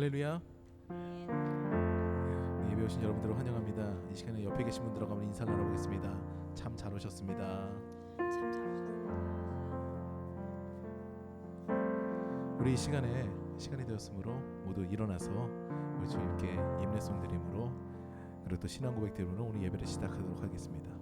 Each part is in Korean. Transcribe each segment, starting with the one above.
할렐루야. 예배 오신 여러분들을 환영합니다. 이 시간에 옆에 계신 분들하고 한번 인사를 나눠보겠습니다. 참 잘 오셨습니다. 참 잘 오셨습니다. 우리 이 시간이 되었으므로 모두 일어나서 우리 주님께 임례송 드림으로 그리고 또 신앙 고백 드림으로 우리 예배를 시작하도록 하겠습니다.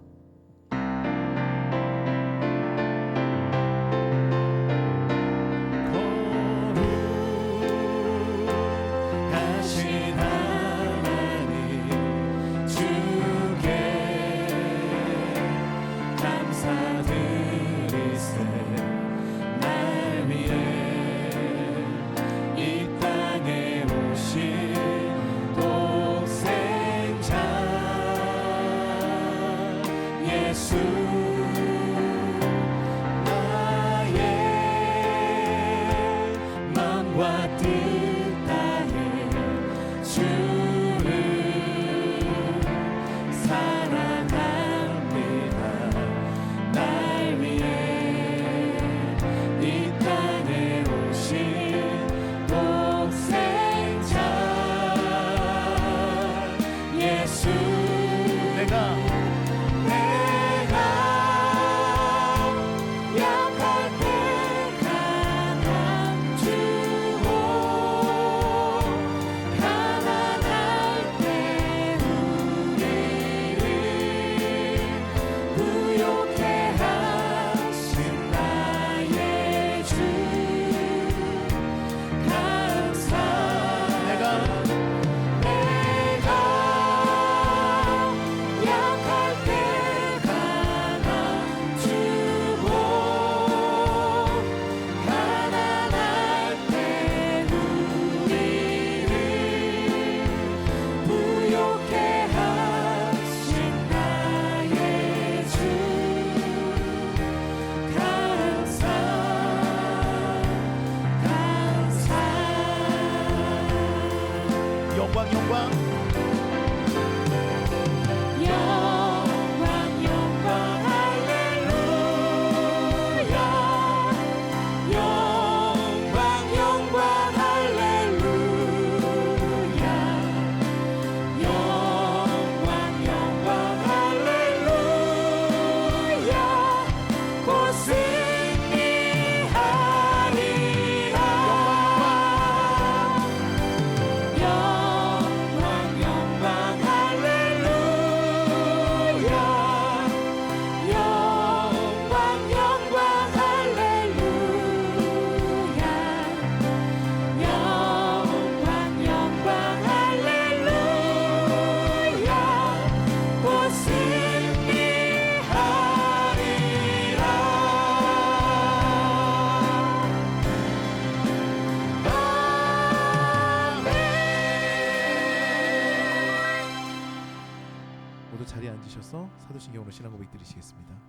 자리에 앉으셔서 사도신경으로 신앙 고백 드리시겠습니다.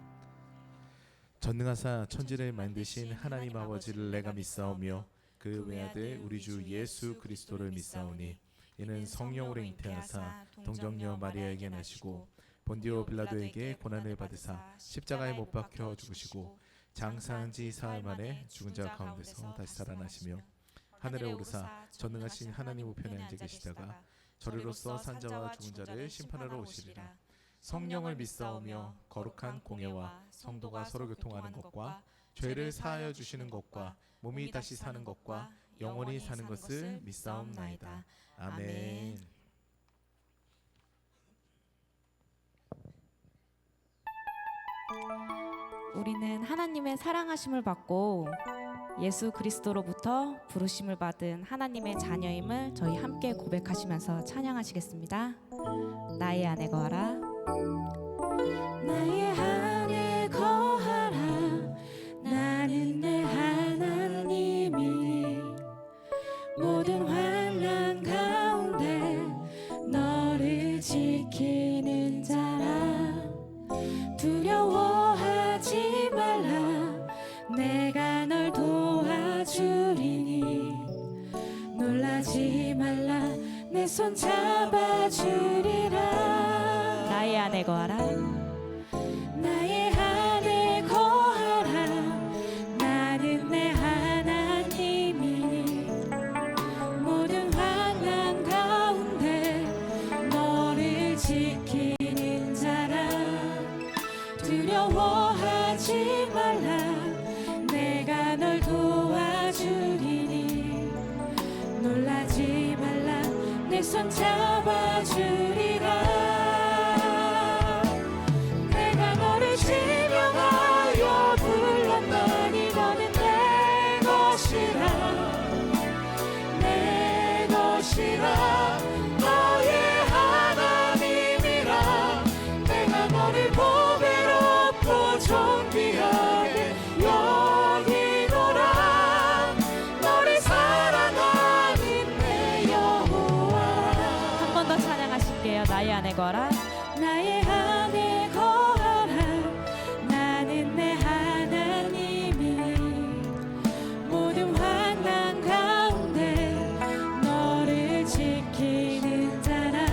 전능하사 천지를 만드신 하나님 아버지를 내가 믿사오며 그 외아들 우리 주 예수 그리스도를 믿사오니 이는 성령으로 잉태하사 동정녀 마리아에게 나시고 본디오 빌라도에게 고난을 받으사 십자가에 못 박혀 죽으시고 장사한 지 사흘 만에 죽은 자 가운데서 다시 살아나시며 하늘에 오르사 전능하신 하나님 우편에 앉아 계시다가 저리로서 산자와 죽은 자를 심판하러 오시리라. 성령을 믿사오며 거룩한 공예와 성도가 서로 교통하는 것과 죄를 사하여 주시는 것과 몸이 다시 사는 것과 영원히 사는 것을 믿사옵나이다. 아멘. 우리는 하나님의 사랑하심을 받고 예수 그리스도로부터 부르심을 받은 하나님의 자녀임을 저희 함께 고백하시면서 찬양하시겠습니다. 나의 안에 거하라. 나의 안에 거하라. 나는 내 하나님이 모든 환난 가운데 너를 지키는 자라. 두려워하지 말라. 내가 널 도와주리니 놀라지 말라. 내 손 잡아주리라. 나의 안에 거하라. 나의 안에 거하라. 나는 내 하나님이니 모든 환난 손 잡아주리라. 내가 너를 지명하여 불렀나니 너는 내 것이라. 내 것이라. 너의 하나님이라. 내가 너를 보배롭고 존귀하게 여기노라. 너를 사랑하는 내 여호와. 한 번 더 찬양하실게요. 나의 안에 거하라. 나의 안에 거하라. 나는 내 하나님이 모든 환난 가운데 너를 지키는 자라.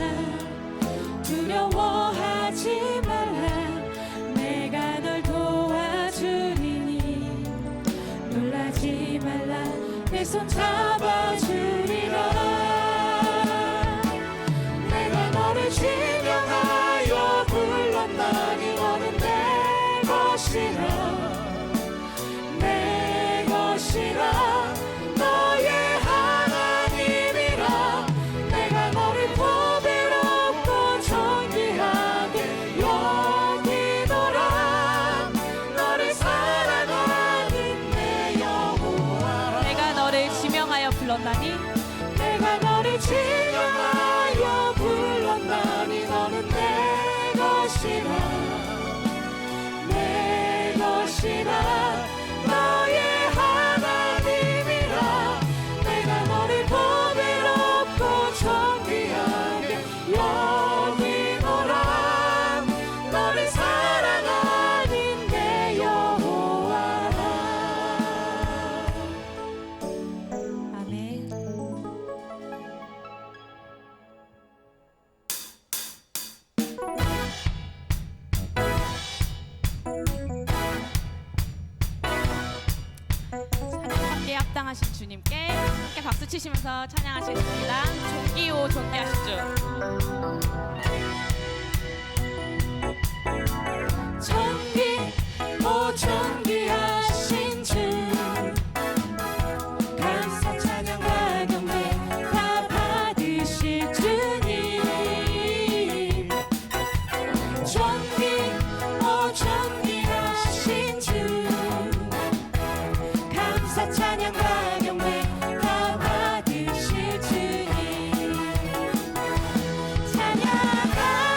두려워하지 말라. 내가 널 도와주리니 놀라지 말라. 내 손 잡아주리라. 내가 너를 지명하여 불렀나니 너는 내 것이라. 내 것이라. 너의 하나님이라. 내가 너를 보배롭고 존귀하게 여기노라. 너를 사랑하는 내 여호와. 내가 너를 지명하여 불렀나니 내가 너를 지명하여 불렀나니 너는 내 것이라. 내 것이라. 너의 하나님이라. 내가 너를 보배롭고 존귀하게 여기노라. 너를 사랑하는 내 여호와라. 아멘. 함께 합당하신 주님께 함께 박수 치시면서 찬양하시겠습니다. 존귀오 존귀하시죠. 존귀오 존귀하신 주. 감사 찬양과 경배 다 받으실 주님. 존귀오 존귀하신 주. 감사 찬양과 경배 다 받으실 주님. 찬양하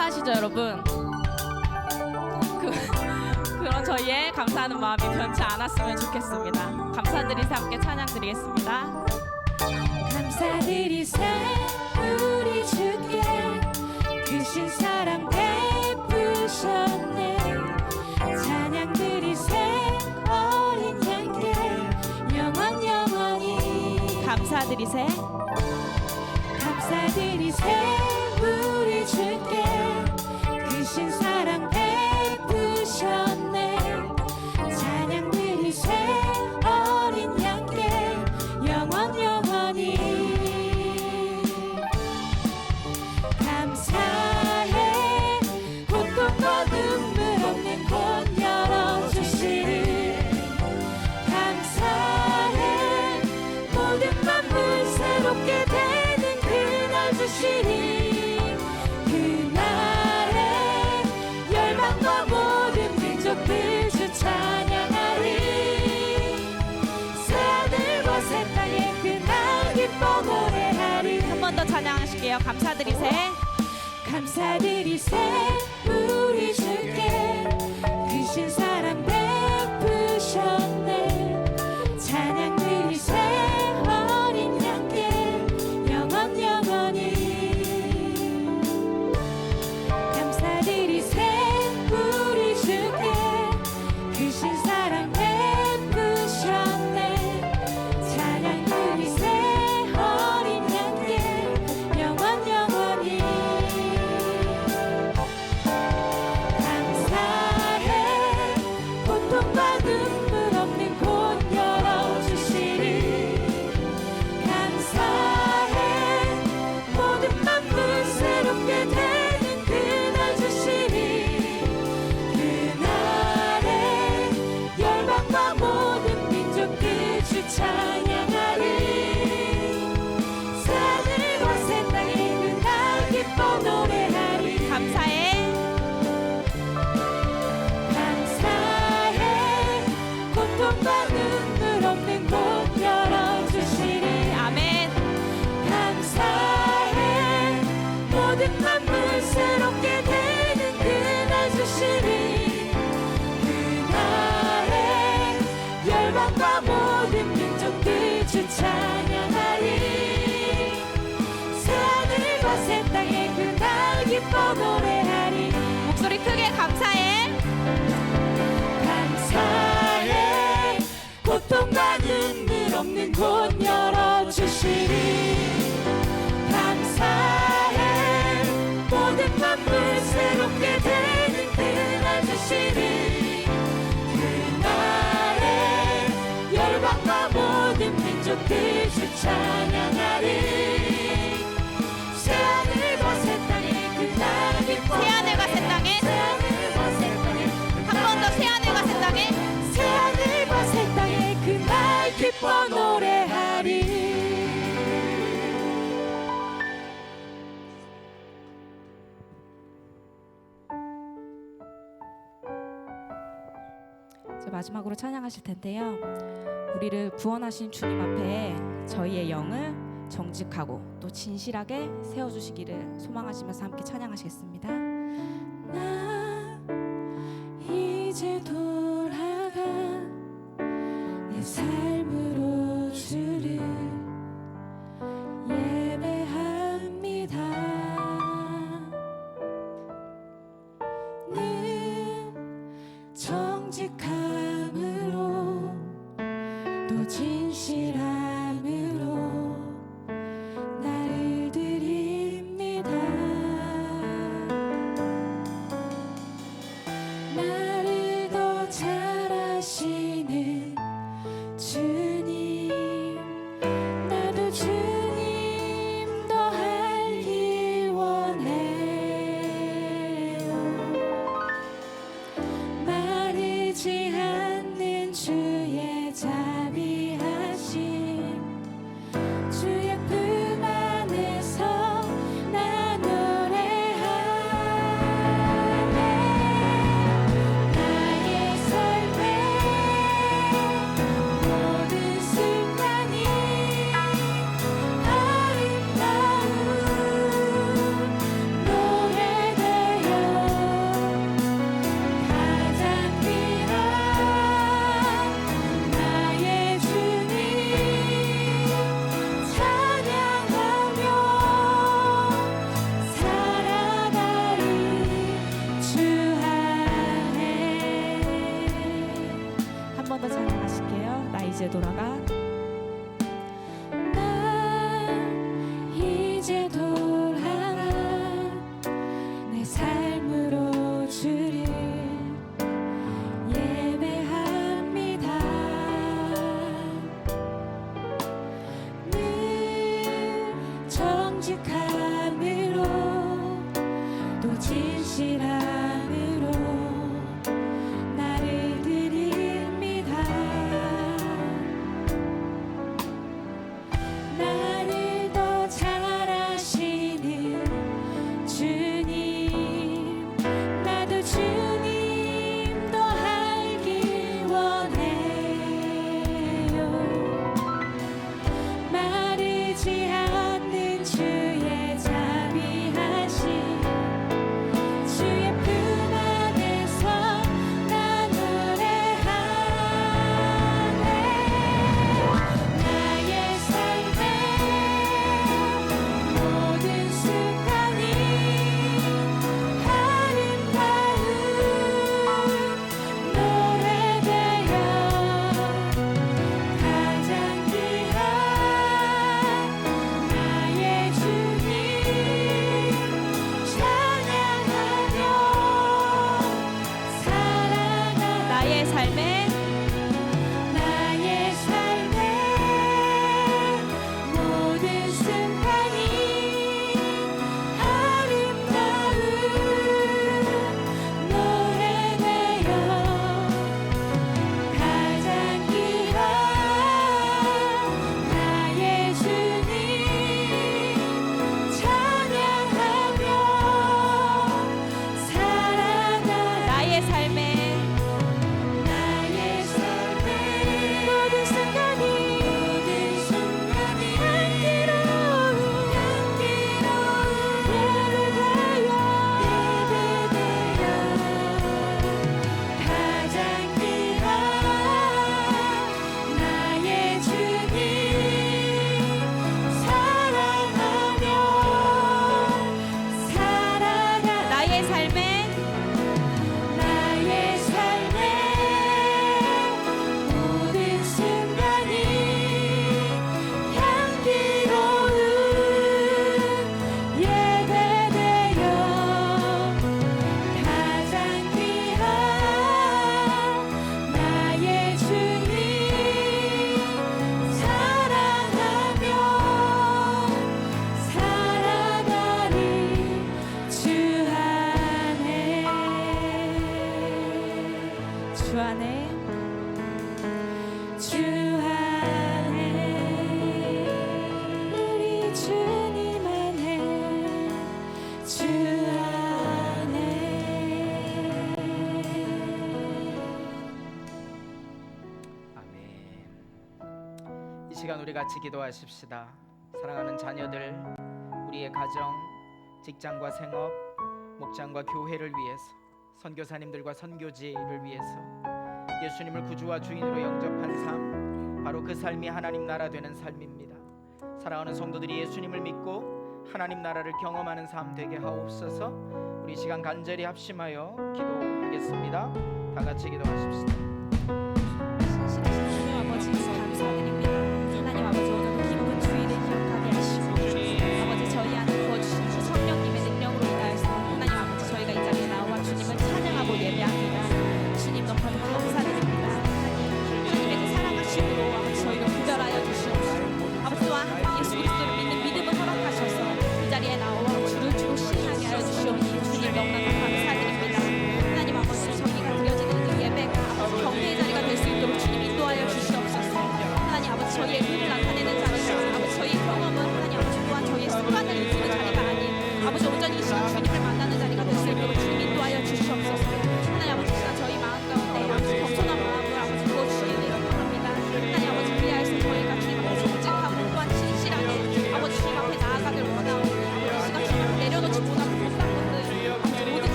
감사하시죠, 여러분? 그런 저희의 감사하는 마음이 변치 않았으면 좋겠습니다. 감사드리세 함께 찬양드리겠습니다. 감사드리세 우리 주께 크신 사랑 베푸셨네. 찬양드리세 어린 양께 영원히 감사드리세 감사드리세 우리 주께 크신 사랑 베푸셨네. 찬양드리세 어린 양께 영원히 감사해. 고통과 눈물 없는 곳 열어주시리. 감사해. 모든 만물 새롭게 되는 그날 주시리. 그날에 열방과 모든 민족들 주 찬양하리. 새하늘과 새 땅에 그날 기뻐 노래하리. 한 번 더 찬양하실게요. 감사드리세 감사드리세 우리 주께 크신 사랑 베푸셨네. 찬양드리세 어린 양께 영원히 감사드리세 우리 주께 크신 사랑 베푸셨네. 찬양드리세 어린 양께 영원히 감사해. 고통과 눈물 없는 곳 열어주시리. 감사해. 모든 만물 새롭게 되는 그날 주시리. 그날에 열방과 모든 민족들 주 찬양하리. 새하늘과 새 땅에 그날 기뻐 노래하리. 감사해 감사해. 고통과 눈물 없는 곳 열어주시리. 아멘. 감사해. 모든 만물 새롭게 되는 그날 주시리. 그날에 열방과 모든 민족들 주 찬양하리. 새하늘과 새 땅에 그날 기뻐 노래하리. 목소리 크게 감사해 감사해. 고통과 눈물 없는 곳 열어주시리. 감사해. 모든 만물 새롭게 되는 그날 주시리. 그날에 열방과 모든 민족들 주 찬양하리. 새하늘과 새 땅에 그날 기뻐 새하늘과 새 땅에 새하늘과 새 땅에 한 번 더 새하늘과 새 땅에 새하늘과 새 땅에 그날 기뻐 노래하리. 이제 마지막으로 찬양하실 텐데요. 우리를 구원하신 주님 앞에 저희의 영을 정직하고 또 진실하게 세워주시기를 소망하시면서 함께 찬양하시겠습니다. 나 이제 돌아가 내 삶으로 주를 예배합니다. 늘 정직함으로 또 진실함으로 나를 드립니다. 나를 더 돌아가 난 이제 돌아가 내 삶으로 주를 예배합니다. 늘 정직함으로 또 진실함으로 나를 드립니다. 나를 더 잘 아시는 주님, 나도 주님 더 알기 원해요. 마르지 않는 주의 자비하심, 주의 품 안에서 난 노래하네. 나의 삶의 모든 순간이 아름다운 노래되어 가장 귀한 나의 주님 찬양하며 사랑하네. 나의 삶에 나의 삶의 모든 순간이 아름다운 노래되어 가장 귀한 나의 주님 찬양하며 사랑하네. 나의 삶에 나의 삶의 모든 순간이 향기로운 예배되어 가장 귀한 나의 주님 사랑하며 사랑하네. 나의 삶에 나의 삶의 모든 순간이 향기로운 예배되어 가장 귀한 나의 주님 사랑하며 살아가리 주 안에. 주 안에 주 안에 우리 주님 안에 주 안에. 아멘. 이 시간 우리 같이 기도하십시다. 사랑하는 자녀들, 우리의 가정, 직장과 생업, 목장과 교회를 위해서, 선교사님들과 선교지를 위해서 예수님을 구주와 주인으로 영접한 삶, 바로 그 삶이 하나님 나라 되는 삶입니다. 사랑하는 성도들이 예수님을 믿고 하나님 나라를 경험하는 삶 되게 하옵소서. 우리 시간 간절히 합심하여 기도하겠습니다. 다 같이 기도하십시다. 신실하신 주님 아버지 감사드립니다. 하나님 아버지 오늘도 기쁜 주일을 기억하게 하시고 아버지 저희 안에 부어주신 주 성령님의 능력으로 인하여서 하나님 아버지 저희가 이 자리에 나와 주님을 찬양하고 예배합니다. 주님 너무나도 감사드립니다. 하나님의 그 사랑하심으로 아버지 저희를 구별하여 주시옵소서. 아버지 또한 예수 그리스도를 믿는 믿음을 허락하셔서 이 자리에 나와 주를 주로 신앙하게 하여 주시오니 주님 너무나도 감사드립니다. 하나님 아버지 저희가 드려지는 그 예배가 아버지 경배의 자리가 될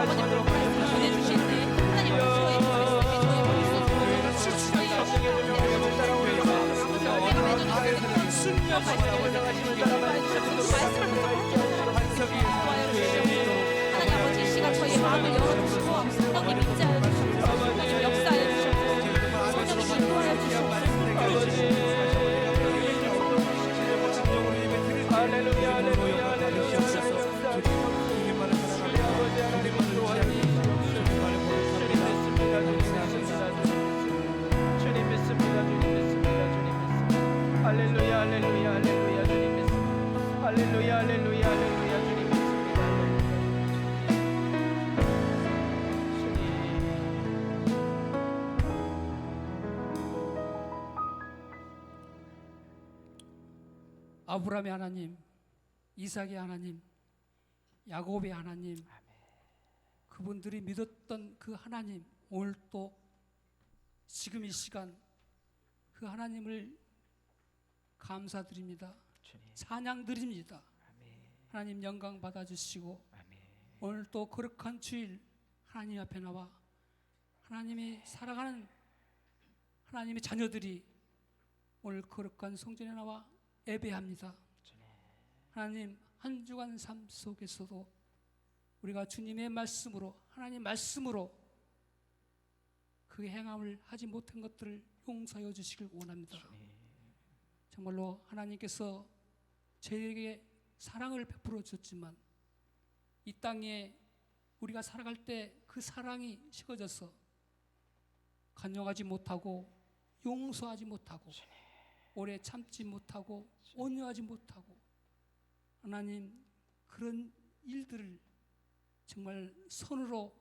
하시도록 하옵소서. 보내주신 하나님 저의 말씀에 저의 머릿속으로 저희 역사하시는 따라오리라. 내가 맺어주신 순간 말씀하시는 따라오시도록 반석이 좋아요 주시옵소서. 하나님 아버지 이 시간 저희의 마음을 열어주시고 성령님 임재하여 주시옵소서. 성령님 역사하여 주시옵소서. 성령님 인도하여 주시옵소서. 할렐루야 할렐루야 주님 믿습니다. 할렐루야 할렐루야 할렐루야 주님 믿습니다. 할렐루야 할렐루야 할렐루야 주님 믿습니다. 아브라함의 하나님, 이삭의 하나님, 야곱의 하나님, 그분들이 믿었던 그 하나님, 오늘 또 지금 이 시간 그 하나님을 감사드립니다. 찬양드립니다. 하나님 영광 받아주시고 오늘 또 거룩한 주일 하나님 앞에 나와 하나님이 살아가는 하나님의 자녀들이 오늘 거룩한 성전에 나와 예배합니다. 하나님 한 주간 삶 속에서도 우리가 주님의 말씀으로 하나님 말씀으로 그 행함을 하지 못한 것들을 용서하여 주시길 원합니다. 정말로 하나님께서 저에게 사랑을 베풀어 주셨지만 이 땅에 우리가 살아갈 때 그 사랑이 식어져서 간용하지 못하고 용서하지 못하고 오래 참지 못하고 온유하지 못하고 하나님 그런 일들을 정말 선으로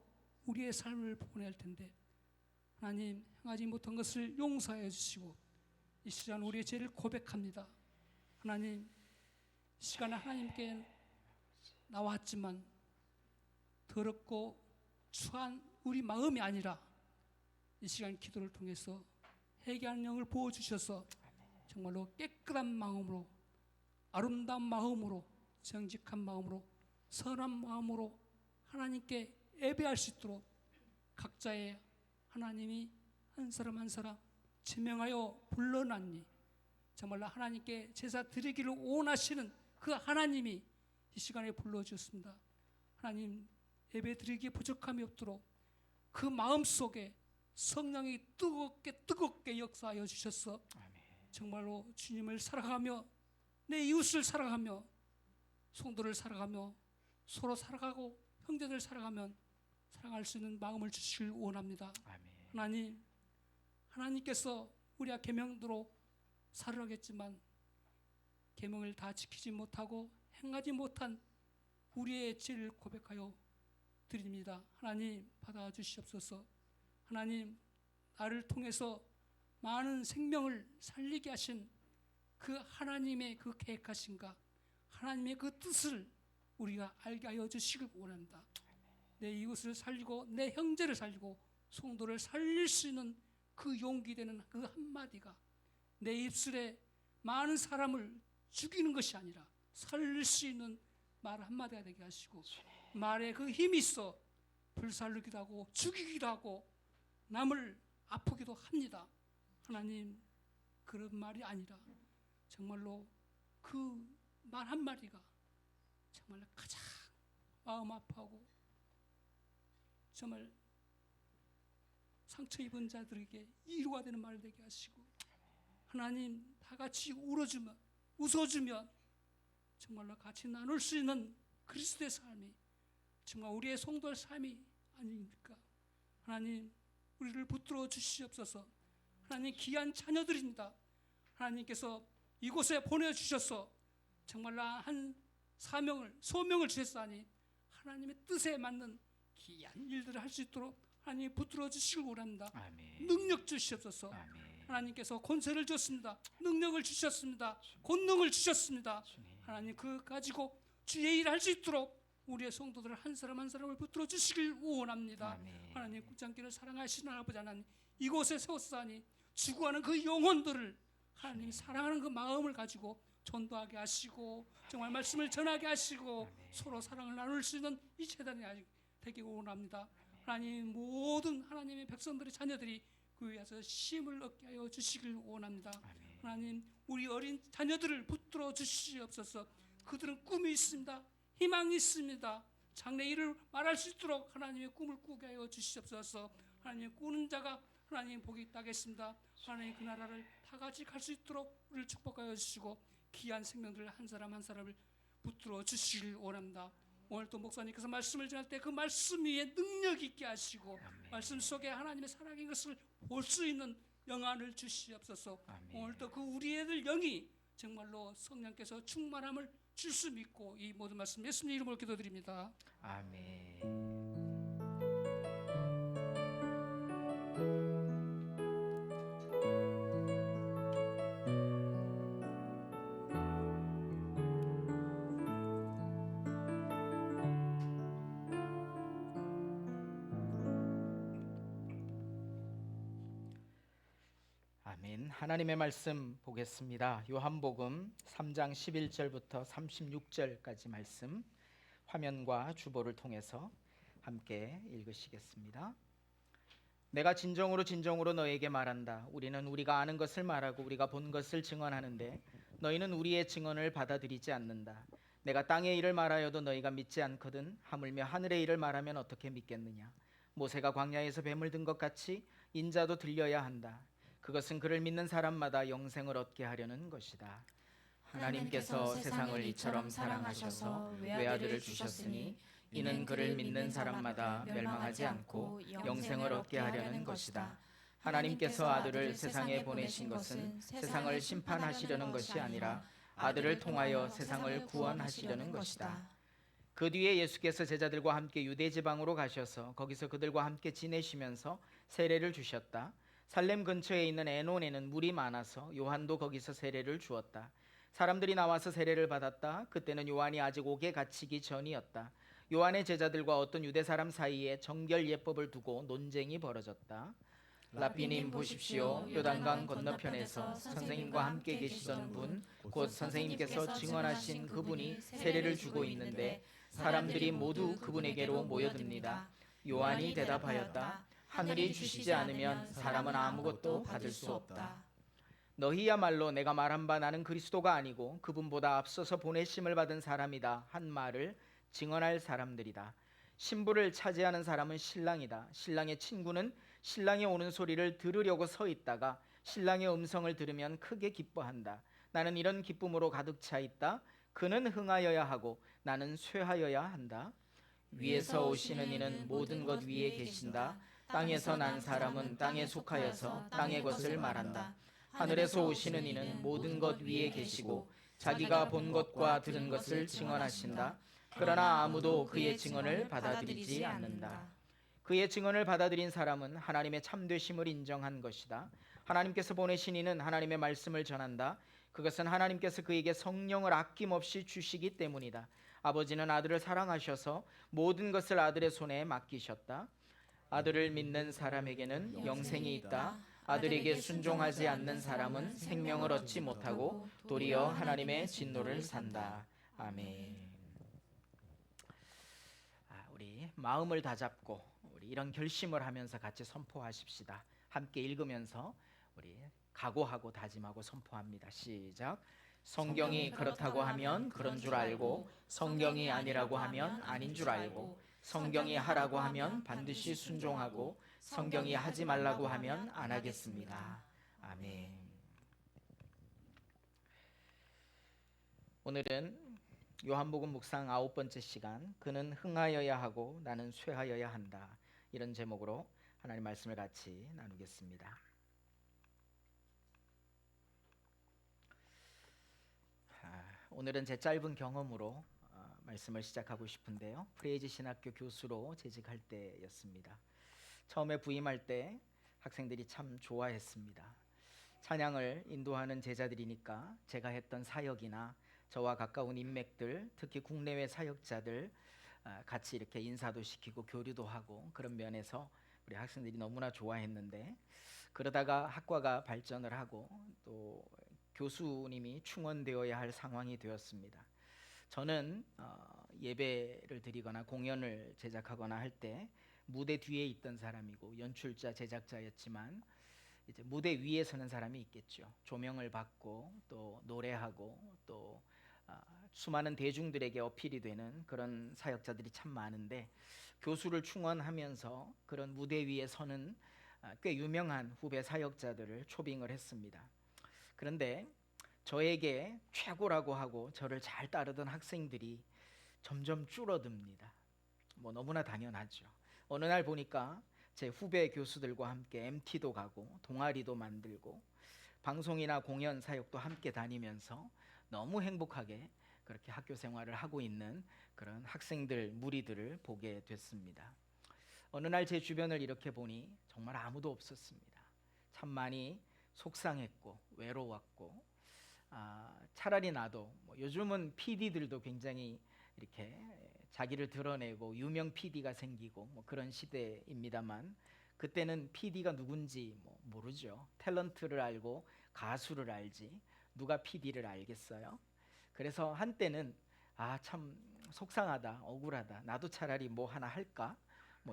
우리의 삶을 보낼 텐데 하나님 행하지 못한 것을 용서해 주시고 이 시간 우리의 죄를 고백합니다. 하나님 이 시간에 하나님께 나왔지만 더럽고 추한 우리 마음이 아니라 이 시간 기도를 통해서 회개하는 영을 부어주셔서 정말로 깨끗한 마음으로 아름다운 마음으로 정직한 마음으로 선한 마음으로 하나님께 예배할 수 있도록 각자의 하나님이 한 사람 한 사람 지명하여 불러놨니 정말로 하나님께 제사 드리기를 원하시는 그 하나님이 이 시간에 불러주셨습니다. 하나님 예배 드리기에 부족함이 없도록 그 마음속에 성령이 뜨겁게 역사하여 주셔서 정말로 주님을 사랑하며 내 이웃을 사랑하며 성도를 사랑하며 서로 살아가고 형제들 살아가면 사랑할 수 있는 마음을 주시길 원합니다. 하나님 하나님께서 우리가 계명대로 살으라겠지만 계명을 다 지키지 못하고 행하지 못한 우리의 죄를 고백하여 드립니다. 하나님 받아주시옵소서. 하나님 나를 통해서 많은 생명을 살리게 하신 그 하나님의 그 계획하신가 하나님의 그 뜻을 우리가 알게 하여 주시길 원합니다. 내 이웃을 살리고 내 형제를 살리고 성도를 살릴 수 있는 그 용기 되는 그 한마디가 내 입술에 많은 사람을 죽이는 것이 아니라 살릴 수 있는 말 한마디가 되게 하시고 말에 그 힘이 있어 불살르기도 하고 죽이기도 하고 남을 아프기도 합니다. 하나님 그런 말이 아니라 정말로 그 말 한마디가 정말 가장 마음 아파하고 정말 상처 입은 자들에게 위로가 되는 말 되게 하시고 하나님 다 같이 웃어주면 정말로 같이 나눌 수 있는 그리스도의 삶이 정말 우리의 성도의 삶이 아닙니까? 하나님 우리를 붙들어 주시옵소서. 하나님 귀한 자녀들입니다. 하나님께서 이곳에 보내주셔서 정말로 한 소명을 주셨사니 하나님의 뜻에 맞는 귀한 일들을 할 수 있도록 하나님 붙들어 주시길 원합니다. 능력 주시옵소서. 하나님께서 권세를 주셨습니다. 능력을 주셨습니다. 권능을 주셨습니다. 하나님 그 가지고 주의 일을 할 수 있도록 우리의 성도들 한 사람 한 사람을 붙들어 주시길 원합니다. 하나님 굳장기를 사랑하시는 아버지 하나님 이곳에 세웠사니 죽어가는 그 영혼들을 하나님 사랑하는 그 마음을 가지고 전도하게 하시고 정말 말씀을 전하게 하시고 서로 사랑을 나눌 수 있는 이 재단이 되기 원합니다. 하나님 모든 하나님의 백성들의 자녀들이 교회에서 쉼을 얻게 하여 주시길 원합니다. 하나님 우리 어린 자녀들을 붙들어 주시옵소서. 그들은 꿈이 있습니다. 희망이 있습니다. 장래일을 말할 수 있도록 하나님의 꿈을 꾸게 하여 주시옵소서. 하나님의 꾸는 자가 하나님 복이 있다겠습니다. 하나님 그 나라를 다 같이 갈 수 있도록 우리를 축복하여 주시고 귀한 생명들 한 사람 한 사람을 붙들어 주시길 원합니다. 오늘 또 목사님께서 말씀을 전할 때 그 말씀 위에 능력 있게 하시고 말씀 속에 하나님의 살아계신 것을 볼 수 있는 영안을 주시옵소서. 오늘 또 그 우리 애들 영이 정말로 성령께서 충만함을 줄 수 믿고 이 모든 말씀 예수님 이름으로 기도드립니다. 아멘. 아멘. 하나님의 말씀 보겠습니다. 요한복음 3장 11절부터 36절까지 말씀 화면과 주보를 통해서 함께 읽으시겠습니다. 내가 진정으로 진정으로 너에게 말한다. 우리는 우리가 아는 것을 말하고 우리가 본 것을 증언하는데 너희는 우리의 증언을 받아들이지 않는다. 내가 땅의 일을 말하여도 너희가 믿지 않거든. 하물며 하늘의 일을 말하면 어떻게 믿겠느냐. 모세가 광야에서 뱀을 든 것 같이 인자도 들려야 한다. 그것은 그를 믿는 사람마다 영생을 얻게 하려는 것이다. 하나님께서 세상을 이처럼 사랑하셔서 외아들을 주셨으니 이는 그를 믿는 사람마다 멸망하지 않고 영생을 얻게 하려는 것이다. 하나님께서 아들을 세상에 보내신 것은 세상을 심판하시려는 것이 아니라 아들을 통하여 세상을 구원하시려는 것이다. 그 뒤에 예수께서 제자들과 함께 유대 지방으로 가셔서 거기서 그들과 함께 지내시면서 세례를 주셨다. 살렘 근처에 있는 에논에는 물이 많아서 요한도 거기서 세례를 주었다. 사람들이 나와서 세례를 받았다. 그때는 요한이 아직 옥에 갇히기 전이었다. 요한의 제자들과 어떤 유대 사람 사이에 정결 예법을 두고 논쟁이 벌어졌다. 라피님 보십시오. 요단강 건너편에서 선생님과 함께 계시던 분, 곧 선생님께서 증언하신 그분이 세례를 주고 있는데 사람들이 모두 그분에게로 모여듭니다. 요한이 대답하였다. 하늘이 주시지 않으면 사람은 아무것도 받을 수 없다. 너희야말로 내가 말한 바 나는 그리스도가 아니고 그분보다 앞서서 보내심을 받은 사람이다 한 말을 증언할 사람들이다. 신부를 차지하는 사람은 신랑이다. 신랑의 친구는 신랑이 오는 소리를 들으려고 서 있다가 신랑의 음성을 들으면 크게 기뻐한다. 나는 이런 기쁨으로 가득 차 있다. 그는 흥하여야 하고 나는 쇠하여야 한다. 위에서 오시는 이는 모든 것 위에 계신다. 땅에서 난 사람은 땅에 속하여서 땅의 것을 말한다. 하늘에서 오시는 이는 모든 것 위에 계시고 자기가 본 것과 들은 것을 증언하신다. 그러나 아무도 그의 증언을 받아들이지 않는다. 그의 증언을 받아들인 사람은 하나님의 참되심을 인정한 것이다. 하나님께서 보내신 이는 하나님의 말씀을 전한다. 그것은 하나님께서 그에게 성령을 아낌없이 주시기 때문이다. 아버지는 아들을 사랑하셔서 모든 것을 아들의 손에 맡기셨다. 아들을 믿는 사람에게는 영생이 있다. 아들에게 순종하지 않는 사람은 생명을 얻지 못하고 도리어 하나님의 진노를 산다. 아멘. 우리 마음을 다잡고 우리 이런 결심을 하면서 같이 선포하십시다. 함께 읽으면서 우리 각오하고 다짐하고 선포합니다. 시작. 성경이 그렇다고 하면 그런 줄 알고 성경이 아니라고 하면 아닌 줄 알고 성경이 하라고 하면 반드시 순종하고 성경이 하지 말라고 하면 안 하겠습니다. 아멘. 오늘은 요한복음 묵상 9번째 시간, 그는 흥하여야 하고 나는 쇠하여야 한다, 이런 제목으로 하나님 말씀을 같이 나누겠습니다. 오늘은 제 짧은 경험으로 말씀을 시작하고 싶은데요. 프레이즈 신학교 교수로 재직할 때였습니다. 처음에 부임할 때 학생들이 참 좋아했습니다. 찬양을 인도하는 제자들이니까 제가 했던 사역이나 저와 가까운 인맥들, 특히 국내외 사역자들 같이 이렇게 인사도 시키고 교류도 하고 그런 면에서 우리 학생들이 너무나 좋아했는데, 그러다가 학과가 발전을 하고 또 교수님이 충원되어야 할 상황이 되었습니다. 저는 예배를 드리거나 공연을 제작하거나 할 때 무대 뒤에 있던 사람이고 연출자 제작자였지만 이제 무대 위에 서는 사람이 있겠죠. 조명을 받고 또 노래하고 또 수많은 대중들에게 어필이 되는 그런 사역자들이 참 많은데, 교수를 충원하면서 그런 무대 위에 서는 꽤 유명한 후배 사역자들을 초빙을 했습니다. 그런데 저에게 최고라고 하고 저를 잘 따르던 학생들이 점점 줄어듭니다. 뭐 너무나 당연하죠. 어느 날 보니까 제 후배 교수들과 함께 MT도 가고 동아리도 만들고 방송이나 공연 사역도 함께 다니면서 너무 행복하게 그렇게 학교 생활을 하고 있는 그런 학생들 무리들을 보게 됐습니다. 어느 날 제 주변을 이렇게 보니 정말 아무도 없었습니다. 참 많이 속상했고 외로웠고, 차라리 나도 요즘은 PD들도 굉장히 이렇게 자기를 드러내고 유명 PD가 생기고 그런 시대입니다만, 그때는 PD가 누군지 모르죠. 탤런트를 알고 가수를 알지 누가 PD를 알겠어요? 그래서 한때는 참 속상하다, 억울하다, 나도 차라리 뭐 하나 할까,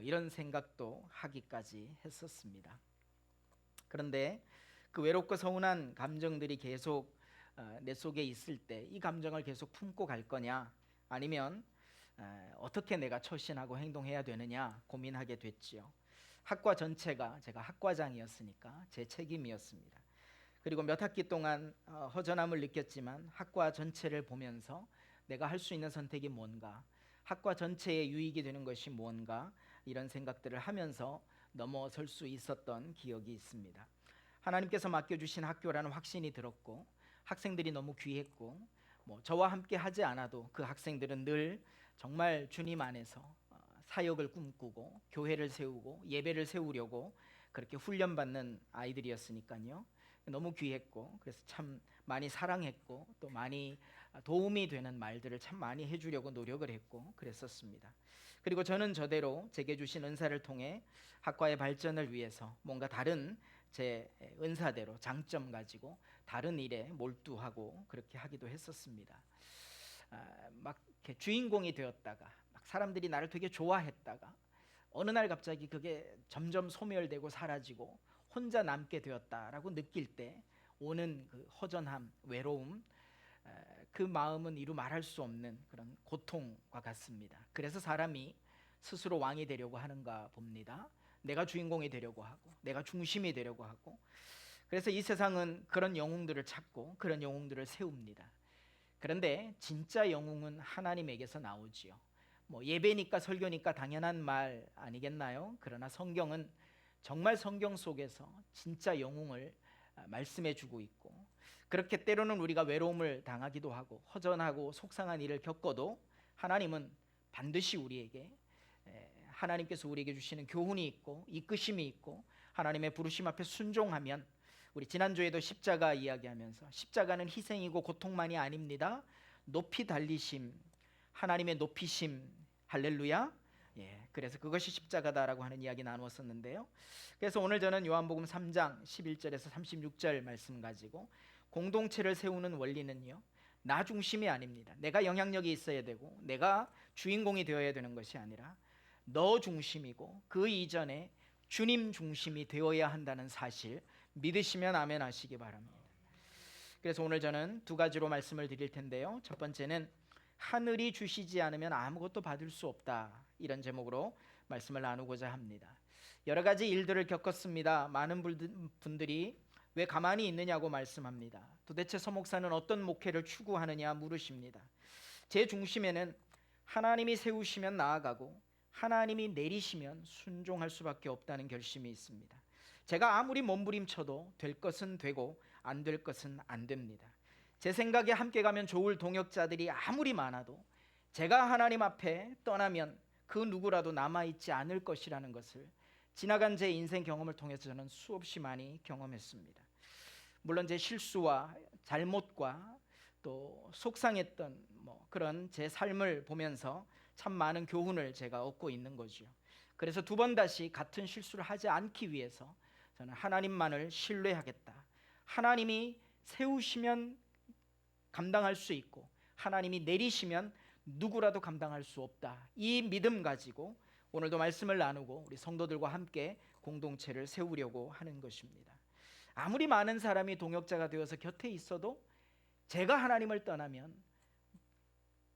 이런 생각도 하기까지 했었습니다. 그런데 그 외롭고 서운한 감정들이 계속 내 속에 있을 때 이 감정을 계속 품고 갈 거냐, 아니면 어떻게 내가 처신하고 행동해야 되느냐 고민하게 됐지요. 학과 전체가, 제가 학과장이었으니까 제 책임이었습니다. 그리고 몇 학기 동안 허전함을 느꼈지만 학과 전체를 보면서 내가 할 수 있는 선택이 뭔가, 학과 전체에 유익이 되는 것이 뭔가, 이런 생각들을 하면서 넘어설 수 있었던 기억이 있습니다. 하나님께서 맡겨주신 학교라는 확신이 들었고, 학생들이 너무 귀했고, 저와 함께 하지 않아도 그 학생들은 늘 정말 주님 안에서 사역을 꿈꾸고 교회를 세우고 예배를 세우려고 그렇게 훈련받는 아이들이었으니까요. 너무 귀했고, 그래서 참 많이 사랑했고 또 많이 도움이 되는 말들을 참 많이 해주려고 노력을 했고 그랬었습니다. 그리고 저는 저대로 제게 주신 은사를 통해 학과의 발전을 위해서 뭔가 다른 제 은사대로 장점 가지고 다른 일에 몰두하고 그렇게 하기도 했었습니다. 막 이렇게 주인공이 되었다가 막 사람들이 나를 되게 좋아했다가 어느 날 갑자기 그게 점점 소멸되고 사라지고 혼자 남게 되었다라고 느낄 때 오는 그 허전함, 외로움, 그 마음은 이루 말할 수 없는 그런 고통과 같습니다. 그래서 사람이 스스로 왕이 되려고 하는가 봅니다. 내가 주인공이 되려고 하고 내가 중심이 되려고 하고, 그래서 이 세상은 그런 영웅들을 찾고 그런 영웅들을 세웁니다. 그런데 진짜 영웅은 하나님에게서 나오지요. 예배니까 설교니까 당연한 말 아니겠나요? 그러나 성경은 정말 성경 속에서 진짜 영웅을 말씀해 주고 있고, 그렇게 때로는 우리가 외로움을 당하기도 하고 허전하고 속상한 일을 겪어도 하나님은 반드시 우리에게, 하나님께서 우리에게 주시는 교훈이 있고 이끄심이 있고 하나님의 부르심 앞에 순종하면, 우리 지난주에도 십자가 이야기하면서 십자가는 희생이고 고통만이 아닙니다. 높이 달리심, 하나님의 높이심, 할렐루야. 그래서 그것이 십자가다라고 하는 이야기 나누었었는데요. 그래서 오늘 저는 요한복음 3장 11절에서 36절 말씀 가지고, 공동체를 세우는 원리는요, 나 중심이 아닙니다. 내가 영향력이 있어야 되고 내가 주인공이 되어야 되는 것이 아니라 너 중심이고 그 이전에 주님 중심이 되어야 한다는 사실 믿으시면 아멘 하시기 바랍니다. 그래서 오늘 저는 두 가지로 말씀을 드릴 텐데요. 첫 번째는 하늘이 주시지 않으면 아무것도 받을 수 없다, 이런 제목으로 말씀을 나누고자 합니다. 여러 가지 일들을 겪었습니다. 많은 분들이 왜 가만히 있느냐고 말씀합니다. 도대체 서 목사는 어떤 목회를 추구하느냐 물으십니다. 제 중심에는 하나님이 세우시면 나아가고 하나님이 내리시면 순종할 수밖에 없다는 결심이 있습니다. 제가 아무리 몸부림쳐도 될 것은 되고 안 될 것은 안 됩니다. 제 생각에 함께 가면 좋을 동역자들이 아무리 많아도 제가 하나님 앞에 떠나면 그 누구라도 남아있지 않을 것이라는 것을 지나간 제 인생 경험을 통해서 저는 수없이 많이 경험했습니다. 물론 제 실수와 잘못과 또 속상했던 그런 제 삶을 보면서 참 많은 교훈을 제가 얻고 있는 거죠. 그래서 두 번 다시 같은 실수를 하지 않기 위해서 저는 하나님만을 신뢰하겠다. 하나님이 세우시면 감당할 수 있고 하나님이 내리시면 누구라도 감당할 수 없다. 이 믿음 가지고 오늘도 말씀을 나누고 우리 성도들과 함께 공동체를 세우려고 하는 것입니다. 아무리 많은 사람이 동역자가 되어서 곁에 있어도 제가 하나님을 떠나면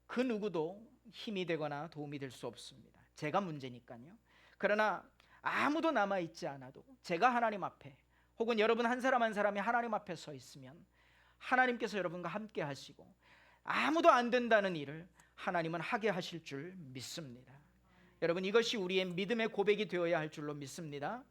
그 누구도 힘이 되거나 도움이 될 수 없습니다. 제가 문제니까요. 그러나 아무도 남아있지 않아도 제가 하나님 앞에, 혹은 여러분 한 사람 한 사람이 하나님 앞에 서 있으면 하나님께서 여러분과 함께 하시고 아무도 안 된다는 일을 하나님은 하게 하실 줄 믿습니다. 여러분, 이것이 우리의 믿음의 고백이 되어야 할 줄로 믿습니다.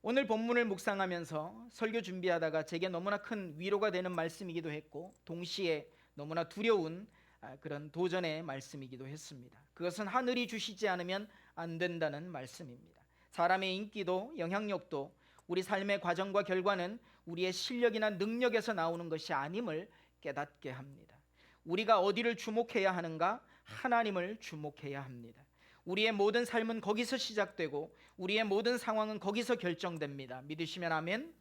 오늘 본문을 묵상하면서 설교 준비하다가 제게 너무나 큰 위로가 되는 말씀이기도 했고 동시에 너무나 두려운 그런 도전의 말씀이기도 했습니다. 그것은 하늘이 주시지 않으면 안 된다는 말씀입니다. 사람의 인기도 영향력도 우리 삶의 과정과 결과는 우리의 실력이나 능력에서 나오는 것이 아님을 깨닫게 합니다. 우리가 어디를 주목해야 하는가? 하나님을 주목해야 합니다. 우리의 모든 삶은 거기서 시작되고 우리의 모든 상황은 거기서 결정됩니다. 믿으시면 아멘.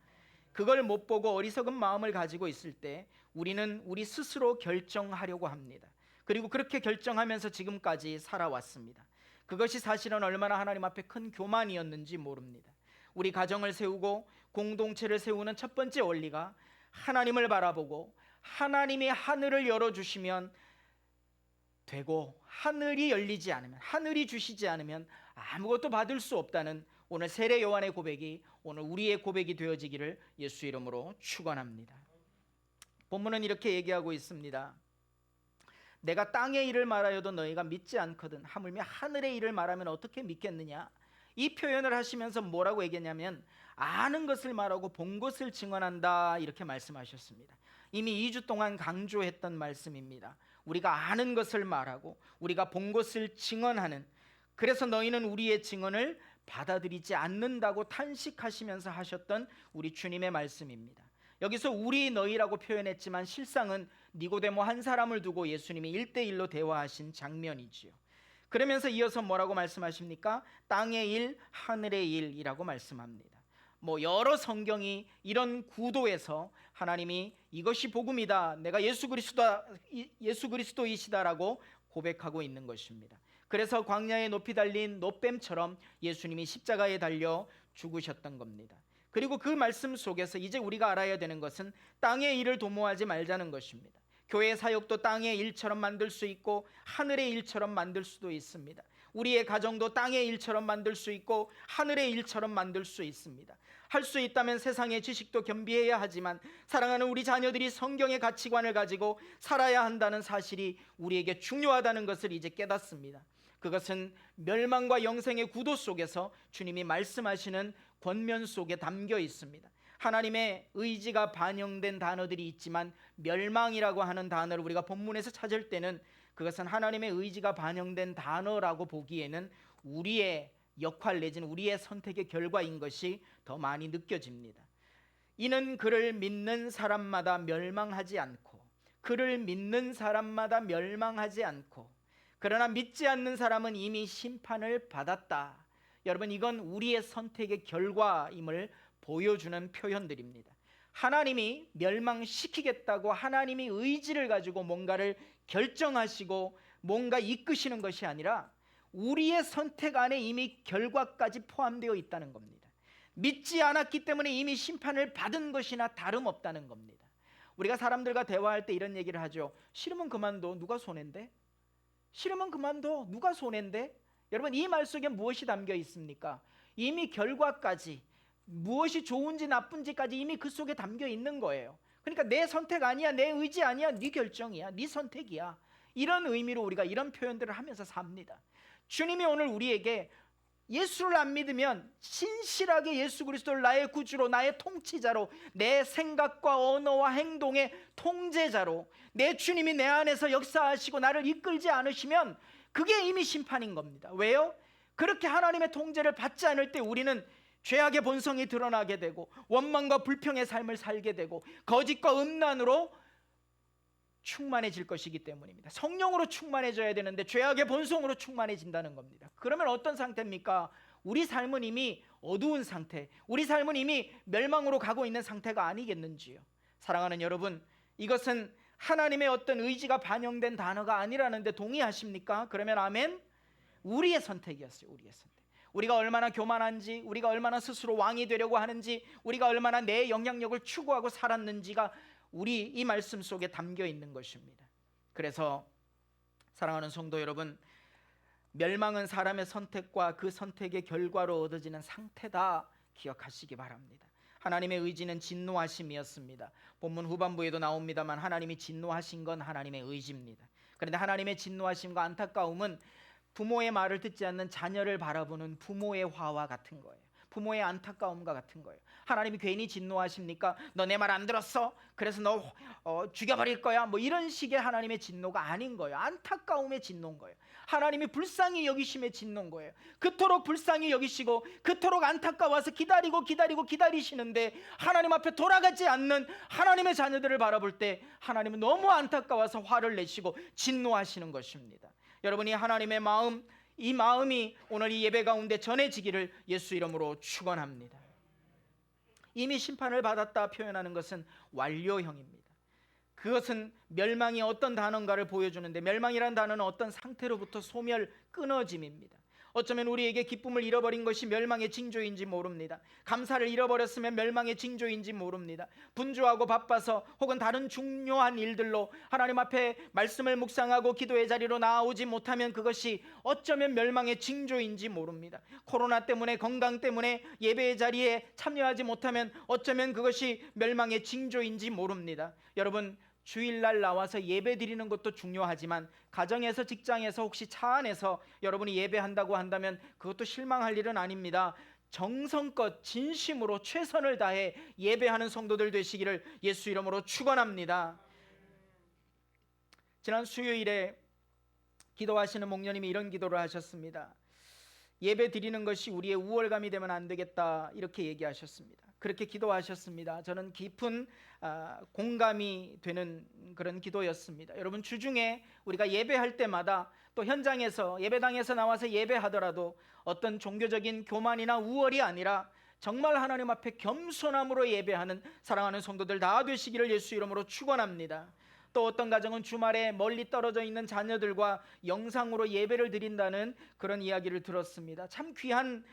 그걸 못 보고 어리석은 마음을 가지고 있을 때 우리는 우리 스스로 결정하려고 합니다. 그리고 그렇게 결정하면서 지금까지 살아왔습니다. 그것이 사실은 얼마나 하나님 앞에 큰 교만이었는지 모릅니다. 우리 가정을 세우고 공동체를 세우는 첫 번째 원리가 하나님을 바라보고 하나님이 하늘을 열어주시면 되고 하늘이 열리지 않으면, 하늘이 주시지 않으면 아무것도 받을 수 없다는 오늘 세례 요한의 고백이 오늘 우리의 고백이 되어지기를 예수 이름으로 축원합니다. 본문은 이렇게 얘기하고 있습니다. 내가 땅의 일을 말하여도 너희가 믿지 않거든 하물며 하늘의 일을 말하면 어떻게 믿겠느냐. 이 표현을 하시면서 뭐라고 얘기했냐면 아는 것을 말하고 본 것을 증언한다 이렇게 말씀하셨습니다. 이미 2주 동안 강조했던 말씀입니다. 우리가 아는 것을 말하고 우리가 본 것을 증언하는, 그래서 너희는 우리의 증언을 받아들이지 않는다고 탄식하시면서 하셨던 우리 주님의 말씀입니다. 여기서 우리 너희라고 표현했지만 실상은 니고데모 한 사람을 두고 예수님이 1대1로 대화하신 장면이지요. 그러면서 이어서 뭐라고 말씀하십니까? 땅의 일, 하늘의 일이라고 말씀합니다. 여러 성경이 이런 구도에서 하나님이 이것이 복음이다, 내가 예수 그리스도이시다라고 고백하고 있는 것입니다. 그래서 광야에 높이 달린 노뱀처럼 예수님이 십자가에 달려 죽으셨던 겁니다. 그리고 그 말씀 속에서 이제 우리가 알아야 되는 것은 땅의 일을 도모하지 말자는 것입니다. 교회 사역도 땅의 일처럼 만들 수 있고 하늘의 일처럼 만들 수도 있습니다. 우리의 가정도 땅의 일처럼 만들 수 있고 하늘의 일처럼 만들 수 있습니다. 할 수 있다면 세상의 지식도 겸비해야 하지만 사랑하는 우리 자녀들이 성경의 가치관을 가지고 살아야 한다는 사실이 우리에게 중요하다는 것을 이제 깨닫습니다. 그것은 멸망과 영생의 구도 속에서 주님이 말씀하시는 권면 속에 담겨 있습니다. 하나님의 의지가 반영된 단어들이 있지만 멸망이라고 하는 단어를 우리가 본문에서 찾을 때는 그것은 하나님의 의지가 반영된 단어라고 보기에는 우리의 역할 내지는 우리의 선택의 결과인 것이 더 많이 느껴집니다. 이는 그를 믿는 사람마다 멸망하지 않고, 그를 믿는 사람마다 멸망하지 않고, 그러나 믿지 않는 사람은 이미 심판을 받았다. 여러분, 이건 우리의 선택의 결과임을 보여주는 표현들입니다. 하나님이 멸망시키겠다고 하나님이 의지를 가지고 뭔가를 결정하시고 뭔가 이끄시는 것이 아니라 우리의 선택 안에 이미 결과까지 포함되어 있다는 겁니다. 믿지 않았기 때문에 이미 심판을 받은 것이나 다름없다는 겁니다. 우리가 사람들과 대화할 때 이런 얘기를 하죠. 싫으면 그만둬, 누가 손해인데? 싫으면 그만둬, 누가 손해인데? 여러분, 이 말 속에 무엇이 담겨 있습니까? 이미 결과까지, 무엇이 좋은지 나쁜지까지 이미 그 속에 담겨 있는 거예요. 그러니까 내 선택 아니야, 내 의지 아니야, 네 결정이야, 네 선택이야. 이런 의미로 우리가 이런 표현들을 하면서 삽니다. 주님이 오늘 우리에게 예수를 안 믿으면 신실하게 예수 그리스도를 나의 구주로, 나의 통치자로, 내 생각과 언어와 행동의 통제자로 내 주님이 내 안에서 역사하시고 나를 이끌지 않으시면 그게 이미 심판인 겁니다. 왜요? 그렇게 하나님의 통제를 받지 않을 때 우리는 죄악의 본성이 드러나게 되고 원망과 불평의 삶을 살게 되고 거짓과 음란으로 충만해질 것이기 때문입니다. 성령으로 충만해져야 되는데 죄악의 본성으로 충만해진다는 겁니다. 그러면 어떤 상태입니까? 우리 삶은 이미 어두운 상태, 우리 삶은 이미 멸망으로 가고 있는 상태가 아니겠는지요. 사랑하는 여러분, 이것은 하나님의 어떤 의지가 반영된 단어가 아니라는데 동의하십니까? 그러면 아멘. 우리의 선택이었어요. 우리의 선택. 우리가 얼마나 교만한지, 우리가 얼마나 스스로 왕이 되려고 하는지, 우리가 얼마나 내 영향력을 추구하고 살았는지가 우리 이 말씀 속에 담겨 있는 것입니다. 그래서 사랑하는 성도 여러분, 멸망은 사람의 선택과 그 선택의 결과로 얻어지는 상태다 기억하시기 바랍니다. 하나님의 의지는 진노하심이었습니다. 본문 후반부에도 나옵니다만 하나님이 진노하신 건 하나님의 의지입니다. 그런데 하나님의 진노하심과 안타까움은 부모의 말을 듣지 않는 자녀를 바라보는 부모의 화와 같은 거예요. 부모의 안타까움과 같은 거예요. 하나님이 괜히 진노하십니까? 너 내 말 안 들었어? 그래서 너 죽여버릴 거야? 뭐 이런 식의 하나님의 진노가 아닌 거예요. 안타까움의 진노인 거예요. 하나님이 불쌍히 여기심의 진노인 거예요. 그토록 불쌍히 여기시고 그토록 안타까워서 기다리시는데 하나님 앞에 돌아가지 않는 하나님의 자녀들을 바라볼 때 하나님은 너무 안타까워서 화를 내시고 진노하시는 것입니다. 여러분이 하나님의 마음, 이 마음이 오늘 이 예배 가운데 전해지기를 예수 이름으로 축원합니다. 이미 심판을 받았다 표현하는 것은 완료형입니다. 그것은 멸망이 어떤 단어인가를 보여주는데, 멸망이라는 단어는 어떤 상태로부터 소멸, 끊어짐입니다. 어쩌면 우리에게 기쁨을 잃어버린 것이 멸망의 징조인지 모릅니다. 감사를 잃어버렸으면 멸망의 징조인지 모릅니다. 분주하고 바빠서 혹은 다른 중요한 일들로 하나님 앞에 말씀을 묵상하고 기도의 자리로 나오지 못하면 그것이 어쩌면 멸망의 징조인지 모릅니다. 코로나 때문에, 건강 때문에 예배의 자리에 참여하지 못하면 어쩌면 그것이 멸망의 징조인지 모릅니다. 여러분, 주일날 나와서 예배 드리는 것도 중요하지만 가정에서, 직장에서, 혹시 차 안에서 여러분이 예배한다고 한다면 그것도 실망할 일은 아닙니다. 정성껏 진심으로 최선을 다해 예배하는 성도들 되시기를 예수 이름으로 축원합니다. 지난 수요일에 기도하시는 목녀님이 이런 기도를 하셨습니다. 예배 드리는 것이 우리의 우월감이 되면 안 되겠다, 이렇게 얘기하셨습니다. 그렇게 기도하셨습니다. 저는 깊은 공감이 되는 그런 기도였습니다. 여러분, 주중에 우리가 예배할 때마다 또 현장에서, 예배당에서 나와서 예배하더라도 어떤 종교적인 교만이나 우월이 아니라 정말 하나님 앞에 겸손함으로 예배하는 사랑하는 성도들 다 되시기를 예수 이름으로 축원합니다. 또 어떤 가정은 주말에 멀리 떨어져 있는 자녀들과 영상으로 예배를 드린다는 그런 이야기를 들었습니다. 참 귀한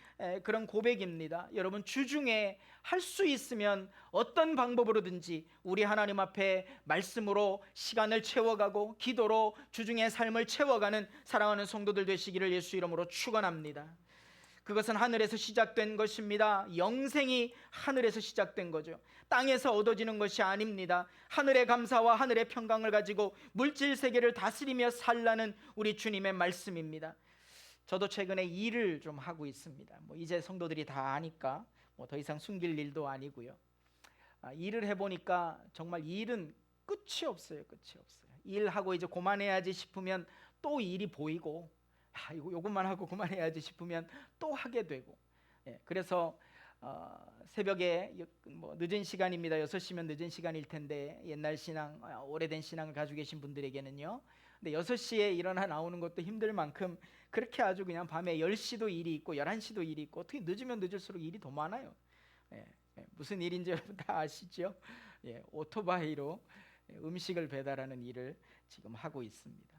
그런 고백입니다. 여러분, 주중에 할 수 있으면 어떤 방법으로든지 우리 하나님 앞에 말씀으로 시간을 채워가고 기도로 주중의 삶을 채워가는 사랑하는 성도들 되시기를 예수 이름으로 축원합니다. 그것은 하늘에서 시작된 것입니다. 영생이 하늘에서 시작된 거죠. 땅에서 얻어지는 것이 아닙니다. 하늘의 감사와 하늘의 평강을 가지고 물질 세계를 다스리며 살라는 우리 주님의 말씀입니다. 저도 최근에 일을 좀 하고 있습니다. 이제 성도들이 다 아니까 더 이상 숨길 일도 아니고요. 일을 해보니까 정말 일은 끝이 없어요. 끝이 없어요. 일하고 이제 그만해야지 싶으면 또 일이 보이고, 이것만 하고 그만해야지 싶으면 또 하게 되고, 그래서 새벽에 늦은 시간입니다. 6시면 늦은 시간일 텐데 옛날 신앙, 오래된 신앙을 가지고 계신 분들에게는요, 근데 6시에 일어나 나오는 것도 힘들 만큼 그렇게 아주 그냥 밤에 10시도 일이 있고 11시도 일이 있고, 어떻게 늦으면 늦을수록 일이 더 많아요. 무슨 일인지 여러분 다 아시죠? 오토바이로 음식을 배달하는 일을 지금 하고 있습니다.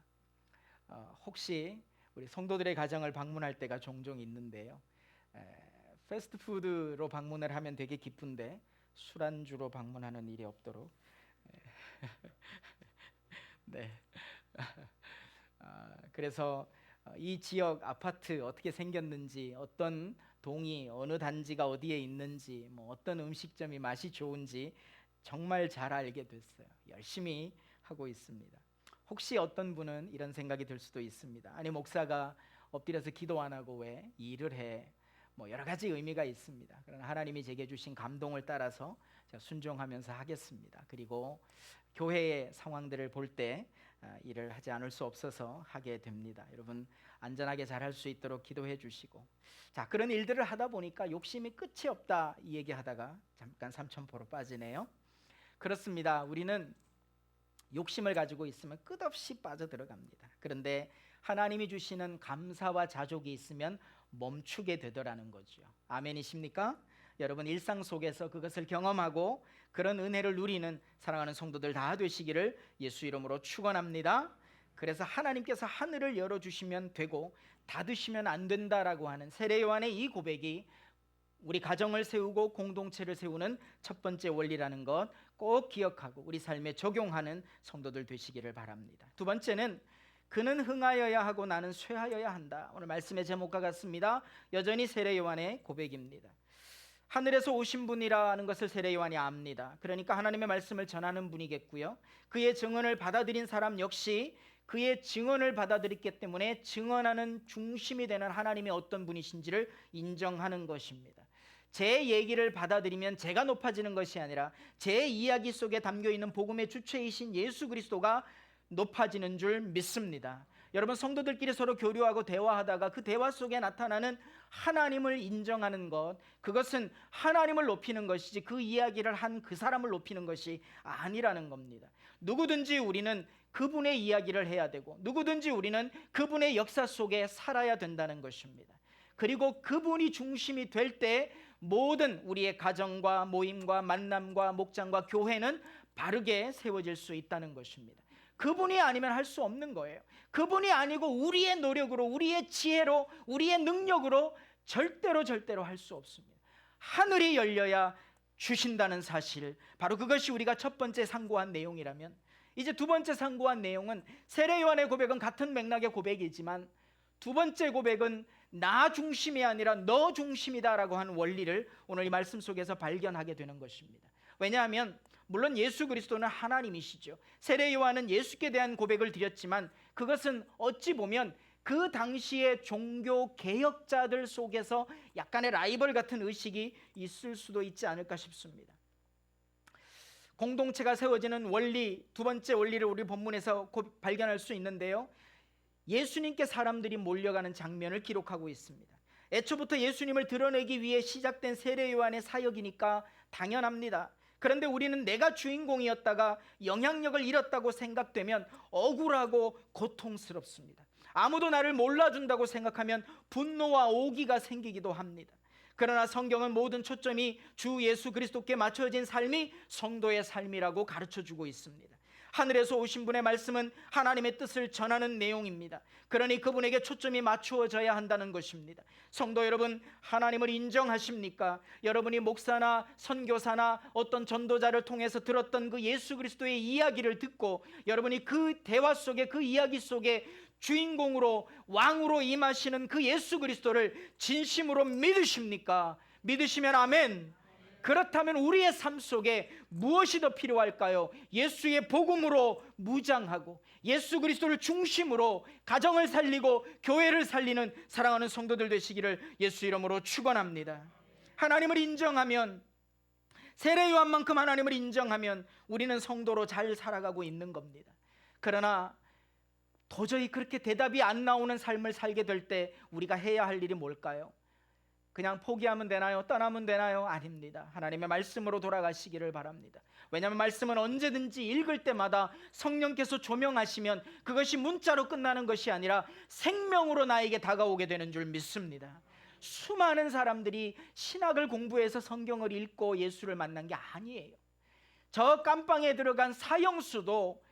혹시 우리 성도들의 가정을 방문할 때가 종종 있는데요, 패스트푸드로 방문을 하면 되게 기쁜데 술안주로 방문하는 일이 없도록 네. 그래서 이 지역 아파트 어떻게 생겼는지, 어떤 동이 어느 단지가 어디에 있는지, 어떤 음식점이 맛이 좋은지 정말 잘 알게 됐어요. 열심히 하고 있습니다. 혹시 어떤 분은 이런 생각이 들 수도 있습니다. 아니, 목사가 엎드려서 기도 안 하고 왜 일을 해? 여러 가지 의미가 있습니다. 그러나 하나님이 제게 주신 감동을 따라서 제가 순종하면서 하겠습니다. 그리고 교회의 상황들을 볼 때 일을 하지 않을 수 없어서 하게 됩니다. 여러분, 안전하게 잘할 수 있도록 기도해 주시고, 자, 그런 일들을 하다 보니까 욕심이 끝이 없다, 이 얘기하다가 잠깐 삼천포로 빠지네요. 그렇습니다. 우리는 욕심을 가지고 있으면 끝없이 빠져들어갑니다. 그런데 하나님이 주시는 감사와 자족이 있으면 멈추게 되더라는 거죠. 아멘이십니까? 여러분 일상 속에서 그것을 경험하고 그런 은혜를 누리는 사랑하는 성도들 다 되시기를 예수 이름으로 축원합니다. 그래서 하나님께서 하늘을 열어주시면 되고 닫으시면 안 된다라고 하는 세례 요한의 이 고백이 우리 가정을 세우고 공동체를 세우는 첫 번째 원리라는 것 꼭 기억하고 우리 삶에 적용하는 성도들 되시기를 바랍니다. 두 번째는 그는 흥하여야 하고 나는 쇠하여야 한다. 오늘 말씀의 제목과 같습니다. 여전히 세례 요한의 고백입니다. 하늘에서 오신 분이라는 것을 세례 요한이 압니다. 그러니까 하나님의 말씀을 전하는 분이겠고요. 그의 증언을 받아들인 사람 역시 그의 증언을 받아들였기 때문에 증언하는 중심이 되는 하나님이 어떤 분이신지를 인정하는 것입니다. 제 얘기를 받아들이면 제가 높아지는 것이 아니라 제 이야기 속에 담겨있는 복음의 주체이신 예수 그리스도가 높아지는 줄 믿습니다. 여러분 성도들끼리 서로 교류하고 대화하다가 그 대화 속에 나타나는 하나님을 인정하는 것, 그것은 하나님을 높이는 것이지 그 이야기를 한 그 사람을 높이는 것이 아니라는 겁니다. 누구든지 우리는 그분의 이야기를 해야 되고 누구든지 우리는 그분의 역사 속에 살아야 된다는 것입니다. 그리고 그분이 중심이 될 때 모든 우리의 가정과 모임과 만남과 목장과 교회는 바르게 세워질 수 있다는 것입니다. 그분이 아니면 할 수 없는 거예요. 그분이 아니고 우리의 노력으로 우리의 지혜로 우리의 능력으로 절대로 할 수 없습니다. 하늘이 열려야 주신다는 사실, 바로 그것이 우리가 첫 번째 상고한 내용이라면, 이제 두 번째 상고한 내용은 세례 요한의 고백은 같은 맥락의 고백이지만 두 번째 고백은 나 중심이 아니라 너 중심이다라고 하는 원리를 오늘 이 말씀 속에서 발견하게 되는 것입니다. 왜냐하면 물론 예수 그리스도는 하나님이시죠. 세례 요한은 예수께 대한 고백을 드렸지만 그것은 어찌 보면 그 당시의 종교 개혁자들 속에서 약간의 라이벌 같은 의식이 있을 수도 있지 않을까 싶습니다. 공동체가 세워지는 원리, 두 번째 원리를 우리 본문에서 발견할 수 있는데요, 예수님께 사람들이 몰려가는 장면을 기록하고 있습니다. 애초부터 예수님을 드러내기 위해 시작된 세례 요한의 사역이니까 당연합니다. 그런데 우리는 내가 주인공이었다가 영향력을 잃었다고 생각되면 억울하고 고통스럽습니다. 아무도 나를 몰라준다고 생각하면 분노와 오기가 생기기도 합니다. 그러나 성경은 모든 초점이 주 예수 그리스도께 맞춰진 삶이 성도의 삶이라고 가르쳐주고 있습니다. 하늘에서 오신 분의 말씀은 하나님의 뜻을 전하는 내용입니다. 그러니 그분에게 초점이 맞추어져야 한다는 것입니다. 성도 여러분, 하나님을 인정하십니까? 여러분이 목사나 선교사나 어떤 전도자를 통해서 들었던 그 예수 그리스도의 이야기를 듣고 여러분이 그 대화 속에, 그 이야기 속에 주인공으로 왕으로 임하시는 그 예수 그리스도를 진심으로 믿으십니까? 믿으시면 아멘. 그렇다면 우리의 삶 속에 무엇이 더 필요할까요? 예수의 복음으로 무장하고 예수 그리스도를 중심으로 가정을 살리고 교회를 살리는 사랑하는 성도들 되시기를 예수 이름으로 축원합니다. 하나님을 인정하면, 세례 요한만큼 하나님을 인정하면 우리는 성도로 잘 살아가고 있는 겁니다. 그러나 도저히 그렇게 대답이 안 나오는 삶을 살게 될 때 우리가 해야 할 일이 뭘까요? 그냥 포기하면 되나요? 떠나면 되나요? 아닙니다. 하나님의 말씀으로 돌아가시기를 바랍니다. 왜냐하면 말씀은 언제든지 읽을 때마다 성령께서 조명하시면 그것이 문자로 끝나는 것이 아니라 생명으로 나에게 다가오게 되는 줄 믿습니다. 수많은 사람들이 신학을 공부해서 성경을 읽고 예수를 만난 게 아니에요. 저 깜빵에 들어간 사형수도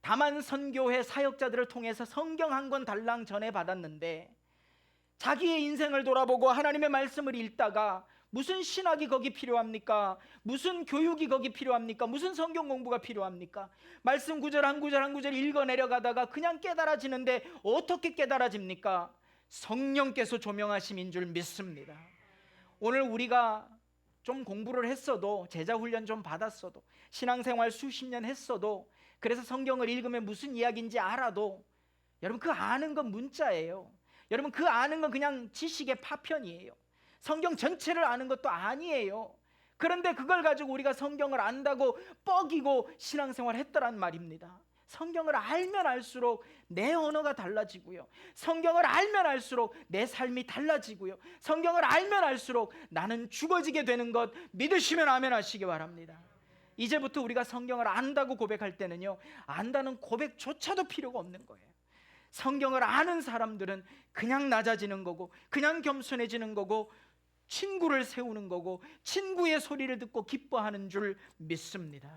다만 선교회 사역자들을 통해서 성경 한 권 달랑 전해받았는데 자기의 인생을 돌아보고 하나님의 말씀을 읽다가 무슨 신학이 거기 필요합니까? 무슨 교육이 거기 필요합니까? 무슨 성경 공부가 필요합니까? 말씀 구절 한 구절 한 구절 읽어 내려가다가 그냥 깨달아지는데 어떻게 깨달아집니까? 성령께서 조명하심인 줄 믿습니다. 오늘 우리가 좀 공부를 했어도, 제자 훈련 좀 받았어도, 신앙생활 수십 년 했어도, 그래서 성경을 읽으면 무슨 이야기인지 알아도 여러분 그 아는 건 문자예요. 여러분 그 아는 건 그냥 지식의 파편이에요. 성경 전체를 아는 것도 아니에요. 그런데 그걸 가지고 우리가 성경을 안다고 뻐기고 신앙생활 했더란 말입니다. 성경을 알면 알수록 내 언어가 달라지고요, 성경을 알면 알수록 내 삶이 달라지고요, 성경을 알면 알수록 나는 죽어지게 되는 것 믿으시면 아멘 하시기 바랍니다. 이제부터 우리가 성경을 안다고 고백할 때는요, 안다는 고백조차도 필요가 없는 거예요. 성경을 아는 사람들은 그냥 낮아지는 거고 그냥 겸손해지는 거고 친구를 세우는 거고 친구의 소리를 듣고 기뻐하는 줄 믿습니다.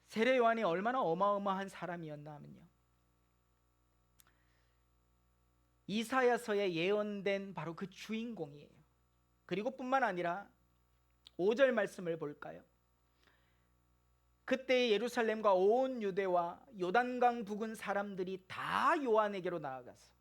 세례 요한이 얼마나 어마어마한 사람이었나 하면요, 이사야서에 예언된 바로 그 주인공이에요. 그리고 뿐만 아니라 5절 말씀을 볼까요? 그때 예루살렘과 온 유대와 요단강 부근 사람들이 다 요한에게로 나아가서,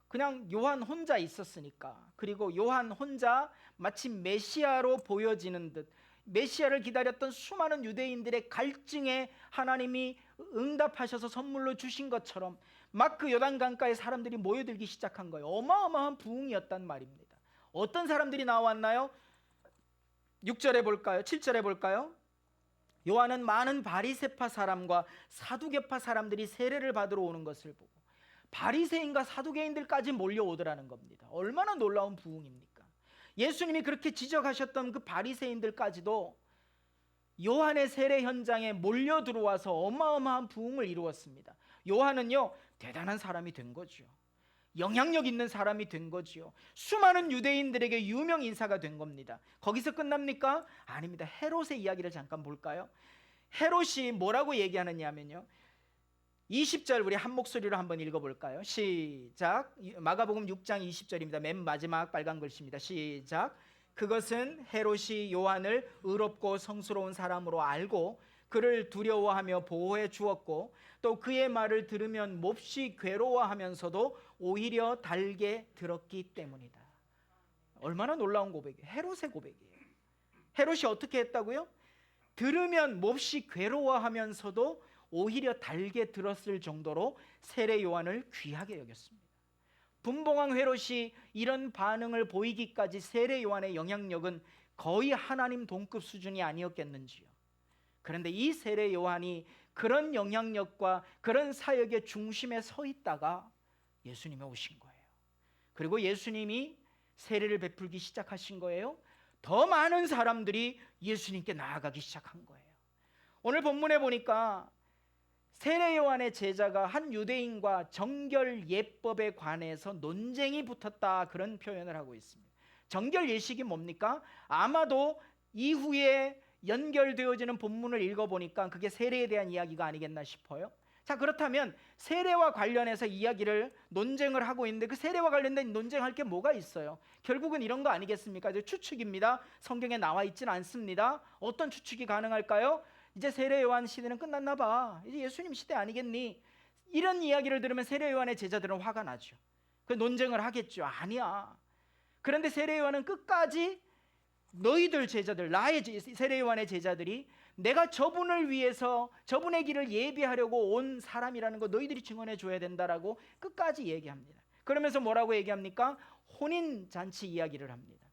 그냥 요한 혼자 있었으니까, 그리고 요한 혼자 마치 메시아로 보여지는 듯, 메시아를 기다렸던 수많은 유대인들의 갈증에 하나님이 응답하셔서 선물로 주신 것처럼 막 그 요단강가에 사람들이 모여들기 시작한 거예요. 어마어마한 부흥이었단 말입니다. 어떤 사람들이 나왔나요? 6절에 볼까요? 7절에 볼까요? 요한은 많은 바리새파 사람과 사두개파 사람들이 세례를 받으러 오는 것을 보고 바리새인과 사두개인들까지 몰려오더라는 겁니다. 얼마나 놀라운 부흥입니까? 예수님이 그렇게 지적하셨던 그 바리새인들까지도 요한의 세례 현장에 몰려 들어와서 어마어마한 부흥을 이루었습니다. 요한은요, 대단한 사람이 된 거죠. 영향력 있는 사람이 된 거지요. 수많은 유대인들에게 유명 인사가 된 겁니다. 거기서 끝납니까? 아닙니다. 헤롯의 이야기를 잠깐 볼까요? 헤롯이 뭐라고 얘기하느냐 하면요, 20절 우리 한 목소리로 한번 읽어볼까요? 시작. 마가복음 6장 20절입니다. 맨 마지막 빨간 글씨입니다. 시작. 그것은 헤롯이 요한을 의롭고 성스러운 사람으로 알고 그를 두려워하며 보호해 주었고 또 그의 말을 들으면 몹시 괴로워하면서도 오히려 달게 들었기 때문이다. 얼마나 놀라운 고백이에요. 헤롯의 고백이에요. 헤롯이 어떻게 했다고요? 들으면 몹시 괴로워하면서도 오히려 달게 들었을 정도로 세례 요한을 귀하게 여겼습니다. 분봉왕 헤롯이 이런 반응을 보이기까지 세례 요한의 영향력은 거의 하나님 동급 수준이 아니었겠는지요. 그런데 이 세례 요한이 그런 영향력과 그런 사역의 중심에 서 있다가 예수님이 오신 거예요. 그리고 예수님이 세례를 베풀기 시작하신 거예요. 더 많은 사람들이 예수님께 나아가기 시작한 거예요. 오늘 본문에 보니까 세례 요한의 제자가 한 유대인과 정결 예법에 관해서 논쟁이 붙었다, 그런 표현을 하고 있습니다. 정결 예식이 뭡니까? 아마도 이후에 연결되어지는 본문을 읽어보니까 그게 세례에 대한 이야기가 아니겠나 싶어요. 자, 그렇다면 세례와 관련해서 이야기를 논쟁을 하고 있는데 그 세례와 관련된 논쟁할 게 뭐가 있어요? 결국은 이런 거 아니겠습니까? 이제 추측입니다. 성경에 나와 있지는 않습니다. 어떤 추측이 가능할까요? 이제 세례 요한 시대는 끝났나 봐, 이제 예수님 시대 아니겠니? 이런 이야기를 들으면 세례 요한의 제자들은 화가 나죠. 그 논쟁을 하겠죠. 아니야. 그런데 세례 요한은 끝까지 너희들 제자들, 나의 세례 요한의 제자들이 내가 저분을 위해서 저분의 길을 예비하려고 온 사람이라는 거 너희들이 증언해 줘야 된다라고 끝까지 얘기합니다. 그러면서 뭐라고 얘기합니까? 혼인잔치 이야기를 합니다.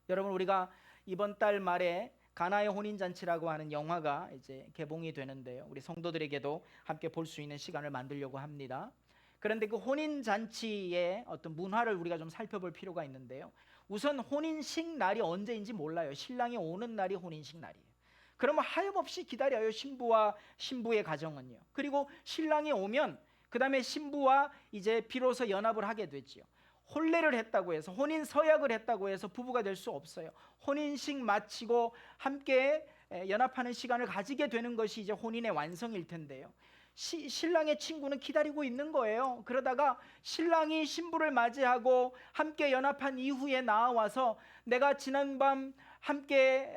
여러분, 우리가 이번 달 말에 가나의 혼인잔치라고 하는 영화가 이제 개봉이 되는데요, 우리 성도들에게도 함께 볼 수 있는 시간을 만들려고 합니다. 그런데 그 혼인잔치의 어떤 문화를 우리가 좀 살펴볼 필요가 있는데요, 우선 혼인식 날이 언제인지 몰라요. 신랑이 오는 날이 혼인식 날이에요. 그러면 하염없이 기다려요, 신부와 신부의 가정은요. 그리고 신랑이 오면 그 다음에 신부와 이제 비로소 연합을 하게 되지요. 혼례를 했다고 해서, 혼인 서약을 했다고 해서 부부가 될 수 없어요. 혼인식 마치고 함께 연합하는 시간을 가지게 되는 것이 이제 혼인의 완성일 텐데요, 신랑의 친구는 기다리고 있는 거예요. 그러다가 신랑이 신부를 맞이하고 함께 연합한 이후에 나와서 내가 지난밤 함께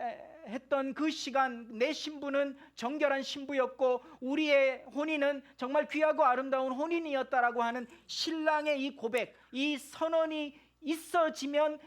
했던 그 시간, 내 신부는 정결한 신부였고 우리의 혼인은 정말 귀하고 아름다운 혼인이었다라고 하는 신랑의 이 고백, 이 선언이 있어지면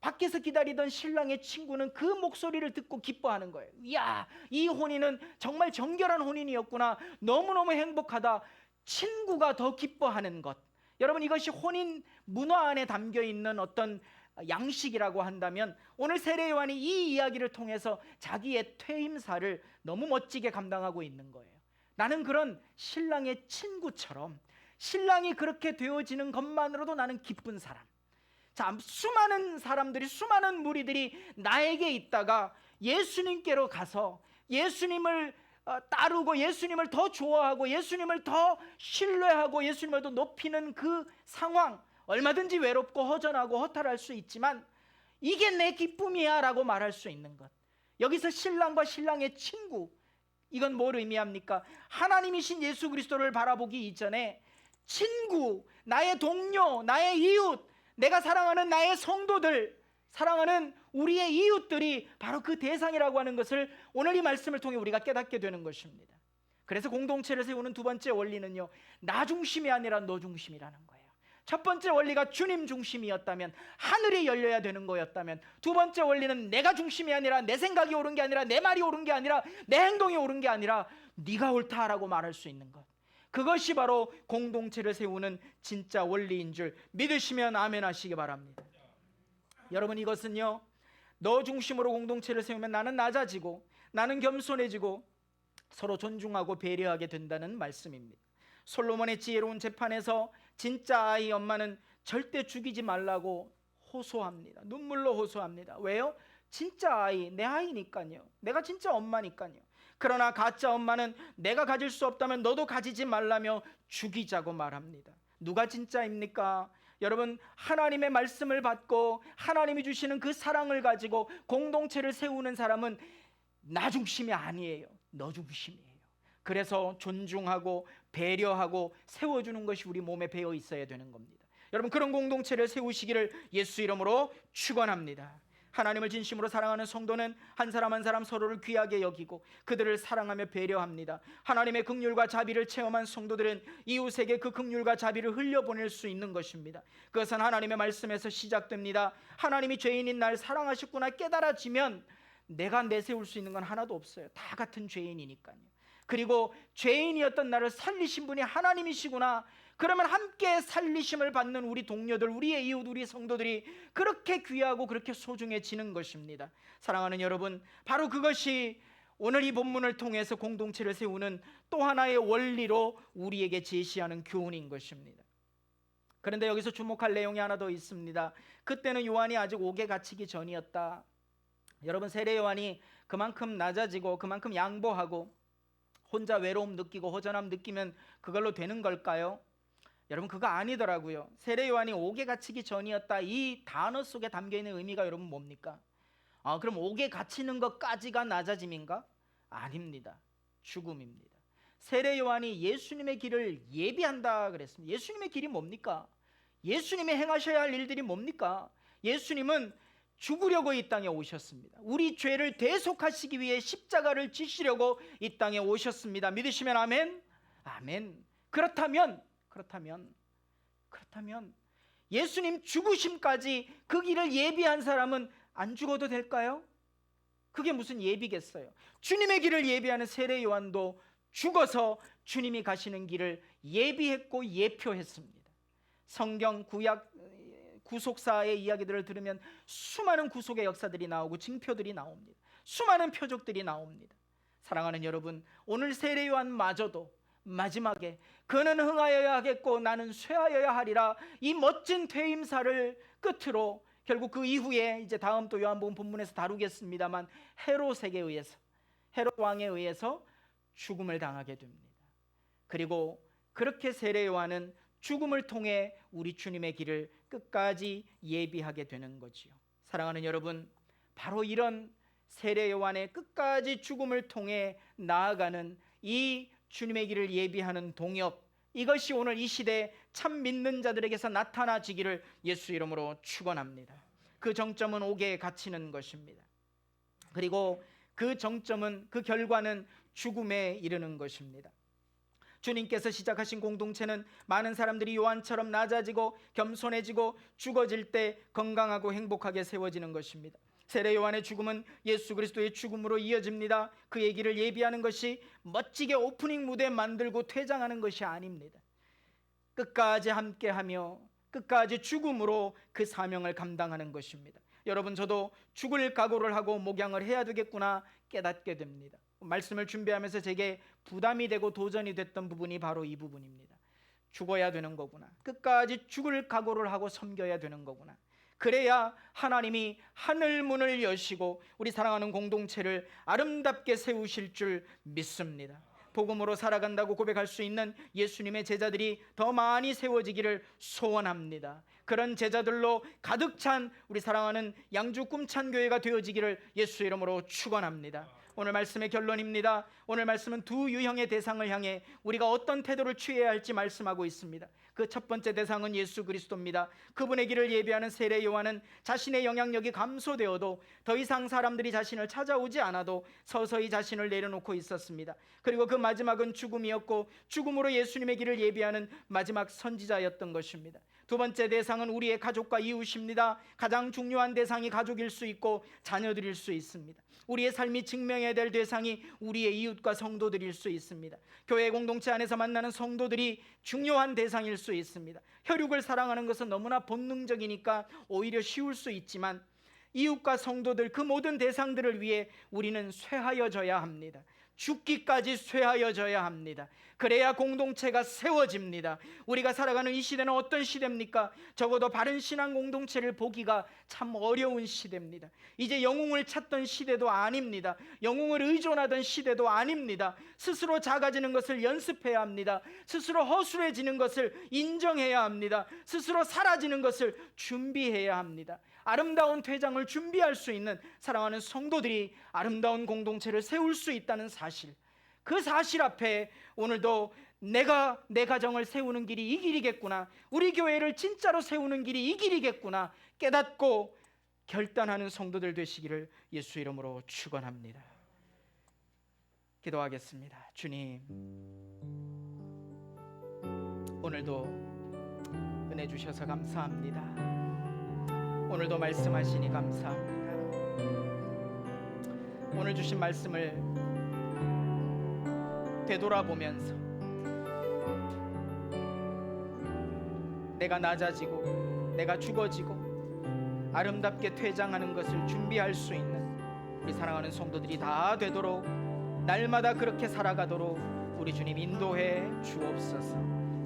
밖에서 기다리던 신랑의 친구는 그 목소리를 듣고 기뻐하는 거예요. 이야, 이 혼인은 정말 정결한 혼인이었구나, 너무너무 행복하다. 친구가 더 기뻐하는 것. 여러분, 이것이 혼인 문화 안에 담겨 있는 어떤 양식이라고 한다면 오늘 세례 요한이 이 이야기를 통해서 자기의 퇴임사를 너무 멋지게 감당하고 있는 거예요. 나는 그런 신랑의 친구처럼, 신랑이 그렇게 되어지는 것만으로도 나는 기쁜 사람. 자, 수많은 사람들이, 수많은 무리들이 나에게 있다가 예수님께로 가서 예수님을 따르고 예수님을 더 좋아하고 예수님을 더 신뢰하고 예수님을 더 높이는 그 상황, 얼마든지 외롭고 허전하고 허탈할 수 있지만 이게 내 기쁨이야 라고 말할 수 있는 것. 여기서 신랑과 신랑의 친구, 이건 뭘 의미합니까? 하나님이신 예수 그리스도를 바라보기 이전에 친구, 나의 동료, 나의 이웃, 내가 사랑하는 나의 성도들, 사랑하는 우리의 이웃들이 바로 그 대상이라고 하는 것을 오늘 이 말씀을 통해 우리가 깨닫게 되는 것입니다. 그래서 공동체를 세우는 두 번째 원리는요, 나 중심이 아니라 너 중심이라는 거예요. 첫 번째 원리가 주님 중심이었다면, 하늘이 열려야 되는 거였다면, 두 번째 원리는 내가 중심이 아니라, 내 생각이 옳은 게 아니라, 내 말이 옳은 게 아니라, 내 행동이 옳은 게 아니라 네가 옳다라고 말할 수 있는 것, 그것이 바로 공동체를 세우는 진짜 원리인 줄 믿으시면 아멘 하시기 바랍니다. 여러분, 이것은요, 너 중심으로 공동체를 세우면 나는 낮아지고 나는 겸손해지고 서로 존중하고 배려하게 된다는 말씀입니다. 솔로몬의 지혜로운 재판에서 진짜 아이 엄마는 절대 죽이지 말라고 호소합니다. 눈물로 호소합니다. 왜요? 진짜 아이, 내 아이니까요. 내가 진짜 엄마니까요. 그러나 가짜 엄마는 내가 가질 수 없다면 너도 가지지 말라며 죽이자고 말합니다. 누가 진짜입니까? 여러분, 하나님의 말씀을 받고 하나님이 주시는 그 사랑을 가지고 공동체를 세우는 사람은 나 중심이 아니에요. 너 중심이에요. 그래서 존중하고 배려하고 세워주는 것이 우리 몸에 배어 있어야 되는 겁니다. 여러분, 그런 공동체를 세우시기를 예수 이름으로 축원합니다. 하나님을 진심으로 사랑하는 성도는 한 사람 한 사람 서로를 귀하게 여기고 그들을 사랑하며 배려합니다. 하나님의 긍휼과 자비를 체험한 성도들은 이웃에게 그 긍휼과 자비를 흘려보낼 수 있는 것입니다. 그것은 하나님의 말씀에서 시작됩니다. 하나님이 죄인인 날 사랑하셨구나 깨달아지면 내가 내세울 수 있는 건 하나도 없어요. 다 같은 죄인이니까요. 그리고 죄인이었던 나를 살리신 분이 하나님이시구나, 그러면 함께 살리심을 받는 우리 동료들, 우리의 이웃, 우리 성도들이 그렇게 귀하고 그렇게 소중해지는 것입니다. 사랑하는 여러분, 바로 그것이 오늘 이 본문을 통해서 공동체를 세우는 또 하나의 원리로 우리에게 제시하는 교훈인 것입니다. 그런데 여기서 주목할 내용이 하나 더 있습니다. 그때는 요한이 아직 옥에 갇히기 전이었다. 여러분, 세례 요한이 그만큼 낮아지고 그만큼 양보하고 혼자 외로움 느끼고 허전함 느끼면 그걸로 되는 걸까요? 여러분, 그거 아니더라고요. 세례 요한이 옥에 갇히기 전이었다, 이 단어 속에 담겨있는 의미가 여러분 뭡니까? 그럼 옥에 갇히는 것까지가 낮아짐인가? 아닙니다. 죽음입니다. 세례 요한이 예수님의 길을 예비한다 그랬습니다. 예수님의 길이 뭡니까? 예수님이 행하셔야 할 일들이 뭡니까? 예수님은 죽으려고 이 땅에 오셨습니다. 우리 죄를 대속하시기 위해 십자가를 지시려고 이 땅에 오셨습니다. 믿으시면 아멘? 아멘. 그렇다면 예수님 죽으심까지 그 길을 예비한 사람은 안 죽어도 될까요? 그게 무슨 예비겠어요? 주님의 길을 예비하는 세례 요한도 죽어서 주님이 가시는 길을 예비했고 예표했습니다. 성경 구약 구속사의 이야기들을 들으면 수많은 구속의 역사들이 나오고 징표들이 나옵니다. 수많은 표적들이 나옵니다. 사랑하는 여러분, 오늘 세례 요한마저도 마지막에 그는 흥하여야 하겠고 나는 쇠하여야 하리라, 이 멋진 퇴임사를 끝으로 결국 그 이후에 이제 다음 또 요한복음 본문에서 다루겠습니다만 헤롯에게 의해서, 헤롯 왕에 의해서 죽음을 당하게 됩니다. 그리고 그렇게 세례 요한은 죽음을 통해 우리 주님의 길을 끝까지 예비하게 되는 거지요. 사랑하는 여러분, 바로 이런 세례 요한의 끝까지 죽음을 통해 나아가는 이 주님의 길을 예비하는 동역, 이것이 오늘 이 시대에 참 믿는 자들에게서 나타나지기를 예수 이름으로 축원합니다. 그 정점은 옥에 갇히는 것입니다. 그리고 그 정점은, 그 결과는 죽음에 이르는 것입니다. 주님께서 시작하신 공동체는 많은 사람들이 요한처럼 낮아지고 겸손해지고 죽어질 때 건강하고 행복하게 세워지는 것입니다. 세례 요한의 죽음은 예수 그리스도의 죽음으로 이어집니다. 그의 길을 예비하는 것이 멋지게 오프닝 무대 만들고 퇴장하는 것이 아닙니다. 끝까지 함께하며 끝까지 죽음으로 그 사명을 감당하는 것입니다. 여러분, 저도 죽을 각오를 하고 목양을 해야 되겠구나 깨닫게 됩니다. 말씀을 준비하면서 제게 부담이 되고 도전이 됐던 부분이 바로 이 부분입니다. 죽어야 되는 거구나. 끝까지 죽을 각오를 하고 섬겨야 되는 거구나. 그래야 하나님이 하늘 문을 여시고 우리 사랑하는 공동체를 아름답게 세우실 줄 믿습니다. 복음으로 살아간다고 고백할 수 있는 예수님의 제자들이 더 많이 세워지기를 소원합니다. 그런 제자들로 가득 찬 우리 사랑하는 양주 꿈찬 교회가 되어지기를 예수 이름으로 축원합니다. 오늘 말씀의 결론입니다. 오늘 말씀은 두 유형의 대상을 향해 우리가 어떤 태도를 취해야 할지 말씀하고 있습니다. 그 첫 번째 대상은 예수 그리스도입니다. 그분의 길을 예비하는 세례 요한은 자신의 영향력이 감소되어도 더 이상 사람들이 자신을 찾아오지 않아도 서서히 자신을 내려놓고 있었습니다. 그리고 그 마지막은 죽음이었고 죽음으로 예수님의 길을 예비하는 마지막 선지자였던 것입니다. 두 번째 대상은 우리의 가족과 이웃입니다. 가장 중요한 대상이 가족일 수 있고 자녀들일 수 있습니다. 우리의 삶이 증명해야 될 대상이 우리의 이웃과 성도들일 수 있습니다. 교회 공동체 안에서 만나는 성도들이 중요한 대상일 수 있습니다. 혈육을 사랑하는 것은 너무나 본능적이니까 오히려 쉬울 수 있지만 이웃과 성도들 그 모든 대상들을 위해 우리는 쇠하여져야 합니다. 죽기까지 쇠하여져야 합니다. 그래야 공동체가 세워집니다. 우리가 살아가는 이 시대는 어떤 시대입니까? 적어도 바른 신앙 공동체를 보기가 참 어려운 시대입니다. 이제 영웅을 찾던 시대도 아닙니다. 영웅을 의존하던 시대도 아닙니다. 스스로 작아지는 것을 연습해야 합니다. 스스로 허술해지는 것을 인정해야 합니다. 스스로 사라지는 것을 준비해야 합니다. 아름다운 퇴장을 준비할 수 있는 사랑하는 성도들이 아름다운 공동체를 세울 수 있다는 사실, 그 사실 앞에 오늘도 내가 내 가정을 세우는 길이 이 길이겠구나, 우리 교회를 진짜로 세우는 길이 이 길이겠구나 깨닫고 결단하는 성도들 되시기를 예수 이름으로 축원합니다. 기도하겠습니다. 주님, 오늘도 은혜 주셔서 감사합니다. 오늘도 말씀하시니 감사합니다. 오늘 주신 말씀을 되돌아보면서 내가 낮아지고 내가 죽어지고 아름답게 퇴장하는 것을 준비할 수 있는 우리 사랑하는 성도들이 다 되도록 날마다 그렇게 살아가도록 우리 주님 인도해 주옵소서.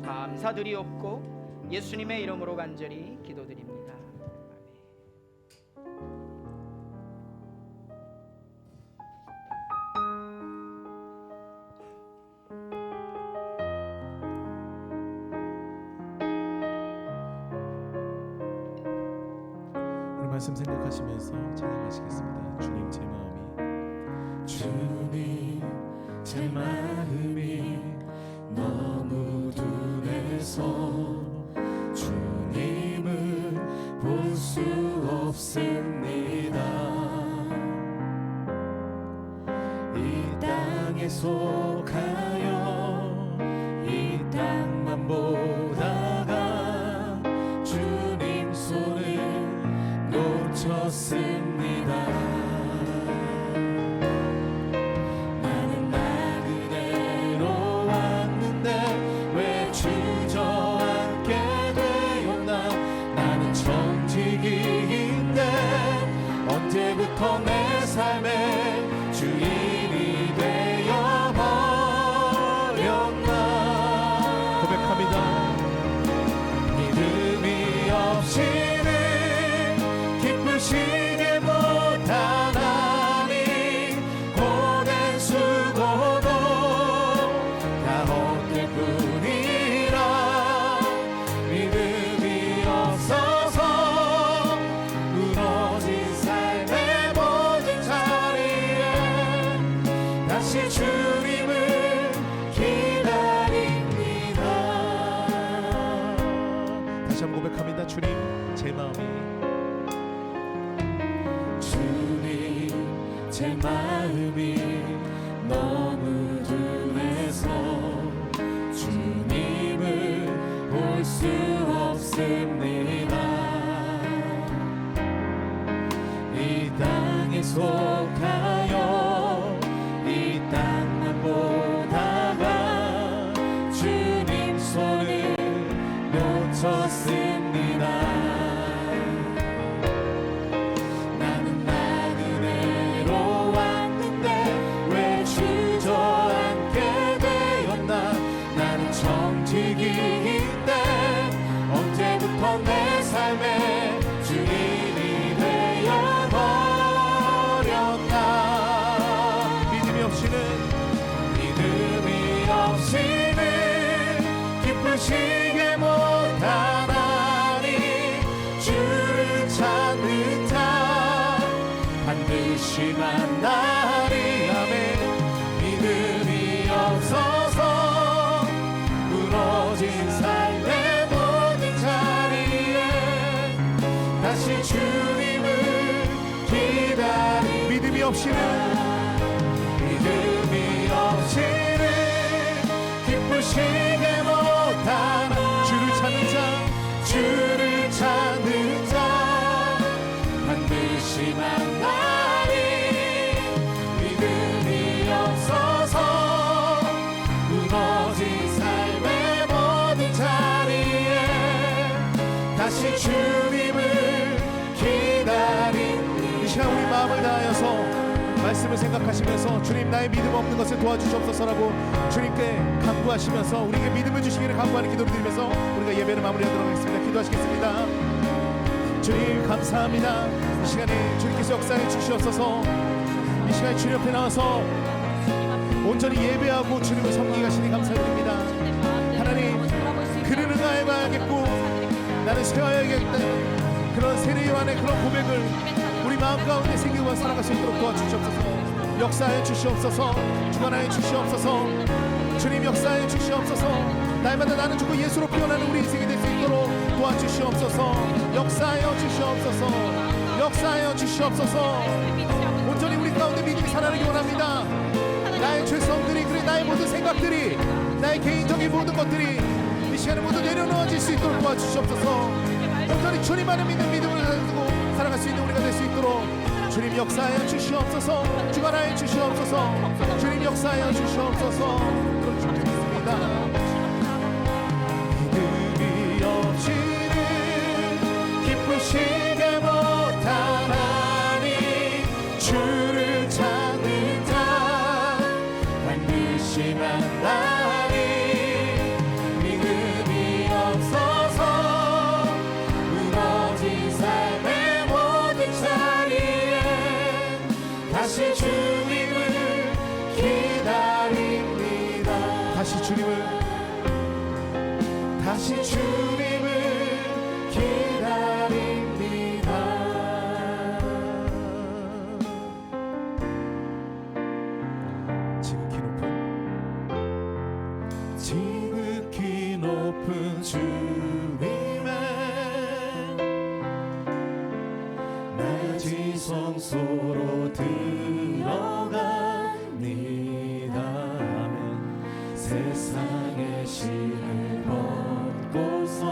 감사드리옵고 예수님의 이름으로 간절히 기도드립니다. 말씀 생각하시면서 찬양하시겠습니다. 주님 제 마음이, 주님 제 마음이 너무 둔해서 주님을 볼 수 없습니다. 이 땅에 속하여 이 땅만 보다가 주님 손을 놓쳤습니다. 나는 나그네로 왔는데 왜 주저앉게 되었나. 나는 정직인데 언제부터 내 삶의 주인이 되어버렸나. 고백합니다. 믿음이 없이는 기쁘시게 못하나니 고된 수고도 다 헛될 뿐이라. 믿음이 없어서 무너진 삶의 모든 자리에 다시 주님을 기다립니다. 다시 한번 고백합니다. 주님 제 마음이, 제 마음이 너무 둔해서 주님을 볼 수 없습니다. 이 땅에 속하여 이 땅만 보다가 주님 손을 놓쳤습니다. 정직인데 언제부터 내 삶의 주인이 되어버렸나. 믿음이 없이는 없이는 기쁘시게 못하나니 주를 찾는 자 반드시 만나리. 아멘. 믿음이 없어서 무너진 삶의 모든 자리에 다시 주님을 기다리. 믿음이 없이는 기쁘시게 못하나 주를 찾는 자 주를 찾는 자 반드시 만나리. 믿음이 없어서 무너진 삶의 모든 자리에 다시 주님을 기다린 이 시간 우리 마음을 다하여서 말씀을 생각하시면서 주님 나의 믿음 없는 것을 도와주시옵소서라고 주님께 간구하시면서 우리에게 믿음을 주시기를 간구하는 기도를 드리면서 우리가 예배를 마무리하도록 하겠습니다. 기도하시겠습니다. 주님 감사합니다. 이 시간에 주님께서 역사해 주시옵소서. 이 시간에 주님 옆에 나와서 온전히 예배하고 주님을 섬기게 하시니 감사드립니다. 하나님 그를 응하여야겠고 나는 세워야겠다. 그런 세례 요한의 그런 고백을 우리 마음 가운데 생기고 살아갈 수 있도록 도와주시옵소서. 역사해 주시옵소서. 주관하여 주시옵소서. 주님 역사해 주시옵소서. 날마다 나는 죽고 예수로 피어나는 우리 인생이 될 수 있도록 도와주시옵소서. 역사하여 주시옵소서. 역사하여 주시옵소서. 온전히 우리 가운데 믿음이 살아나기 원합니다. 나의 죄성들이 그래 나의 모든 생각들이 나의 개인적인 모든 것들이 이 시간에 모두 내려놓아질 수 있도록 도와주시옵소서. 온전히 주님 안에 믿는 믿음을 가지고 살아갈 수 있는 우리가 될 수 있도록 주님 역사하여 주시옵소서. 주관하여 주시옵소서. 주님 역사하여 주시옵소서. 그런 줄 믿습니다. 믿음이 없이는 기쁘시게 못하나니 주를 찾는 자 반드시 만나니 믿음이 없어서 무너진 삶의 모든 자리에 다시 주님을 기다립니다. 다시 주님을 기다립니다. 지극히 높은 주님의 낮은 성소로 들어갑니다. 아멘. 세상의 신을 벗고서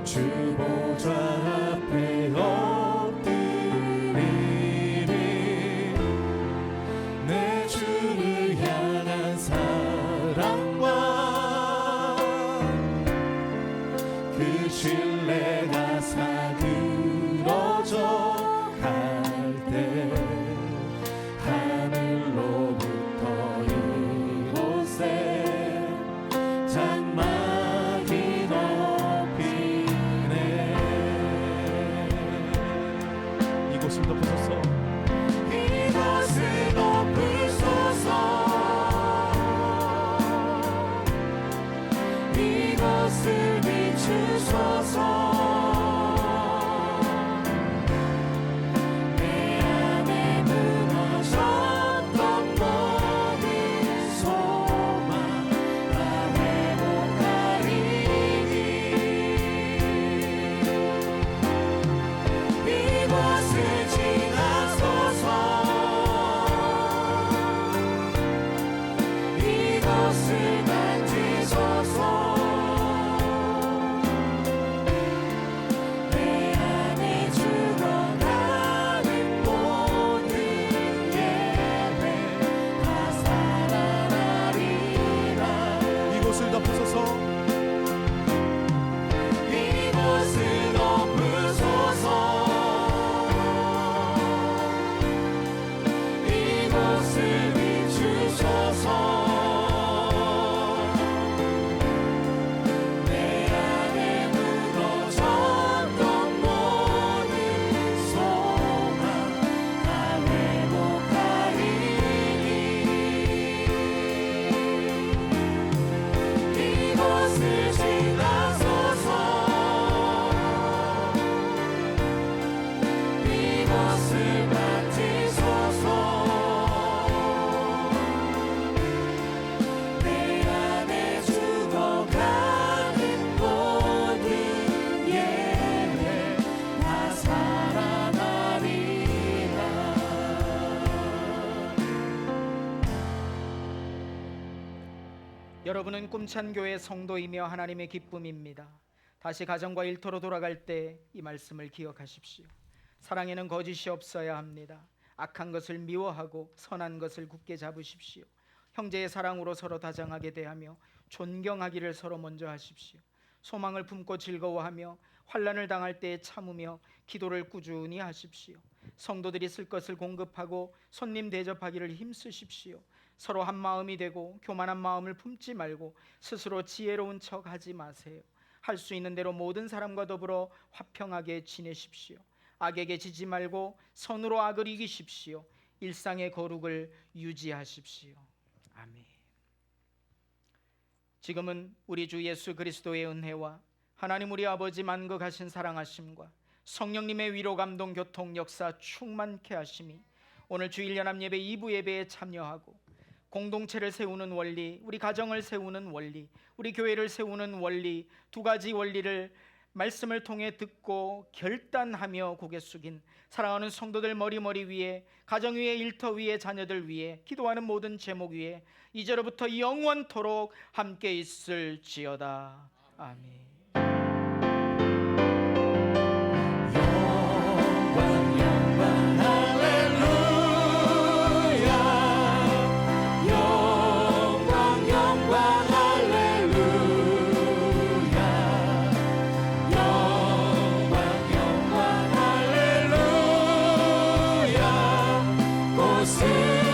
주 보좌 앞에 엎드리리. 내 주를 향한 사랑과 그 신뢰가 사그러져 갈 때 하늘로부터 이곳에 장막이 높이네. 이곳을 덮으소서. 이곳을 덮으소서. 이곳을 비추소서. 내 안에 무너졌던 모든 소망 다 회복하리니 이곳을 지나소서. 이곳을 만지소서. 내 안에 죽어가는 모든 예배 다 살아나리라. 이곳을 덮으소서. 이곳을 덮으소서. 이곳을 비추소서. 내 안에 무너졌던 모든 소망 다 회복하리니 여러분은 꿈찬 교회 성도이며 하나님의 기쁨입니다. 다시 가정과 일터로 돌아갈 때 이 말씀을 기억하십시오. 사랑에는 거짓이 없어야 합니다. 악한 것을 미워하고 선한 것을 굳게 잡으십시오. 형제의 사랑으로 서로 다정하게 대하며 존경하기를 서로 먼저 하십시오. 소망을 품고 즐거워하며 환난을 당할 때 참으며 기도를 꾸준히 하십시오. 성도들이 쓸 것을 공급하고 손님 대접하기를 힘쓰십시오. 서로 한 마음이 되고 교만한 마음을 품지 말고 스스로 지혜로운 척 하지 마세요. 할 수 있는 대로 모든 사람과 더불어 화평하게 지내십시오. 악에게 지지 말고 선으로 악을 이기십시오. 일상의 거룩을 유지하십시오. 아멘. 지금은 우리 주 예수 그리스도의 은혜와 하나님 우리 아버지 만극하신 사랑하심과 성령님의 위로 감동 교통 역사 충만케 하심이 오늘 주일 연합 예배 2부 예배에 참여하고 공동체를 세우는 원리, 우리 가정을 세우는 원리, 우리 교회를 세우는 원리, 두 가지 원리를 말씀을 통해 듣고 결단하며 고개 숙인 사랑하는 성도들 머리 위에, 가정 위에, 일터 위에, 자녀들 위에, 기도하는 모든 제목 위에 이제로부터 영원토록 함께 있을지어다. 아멘. 곳은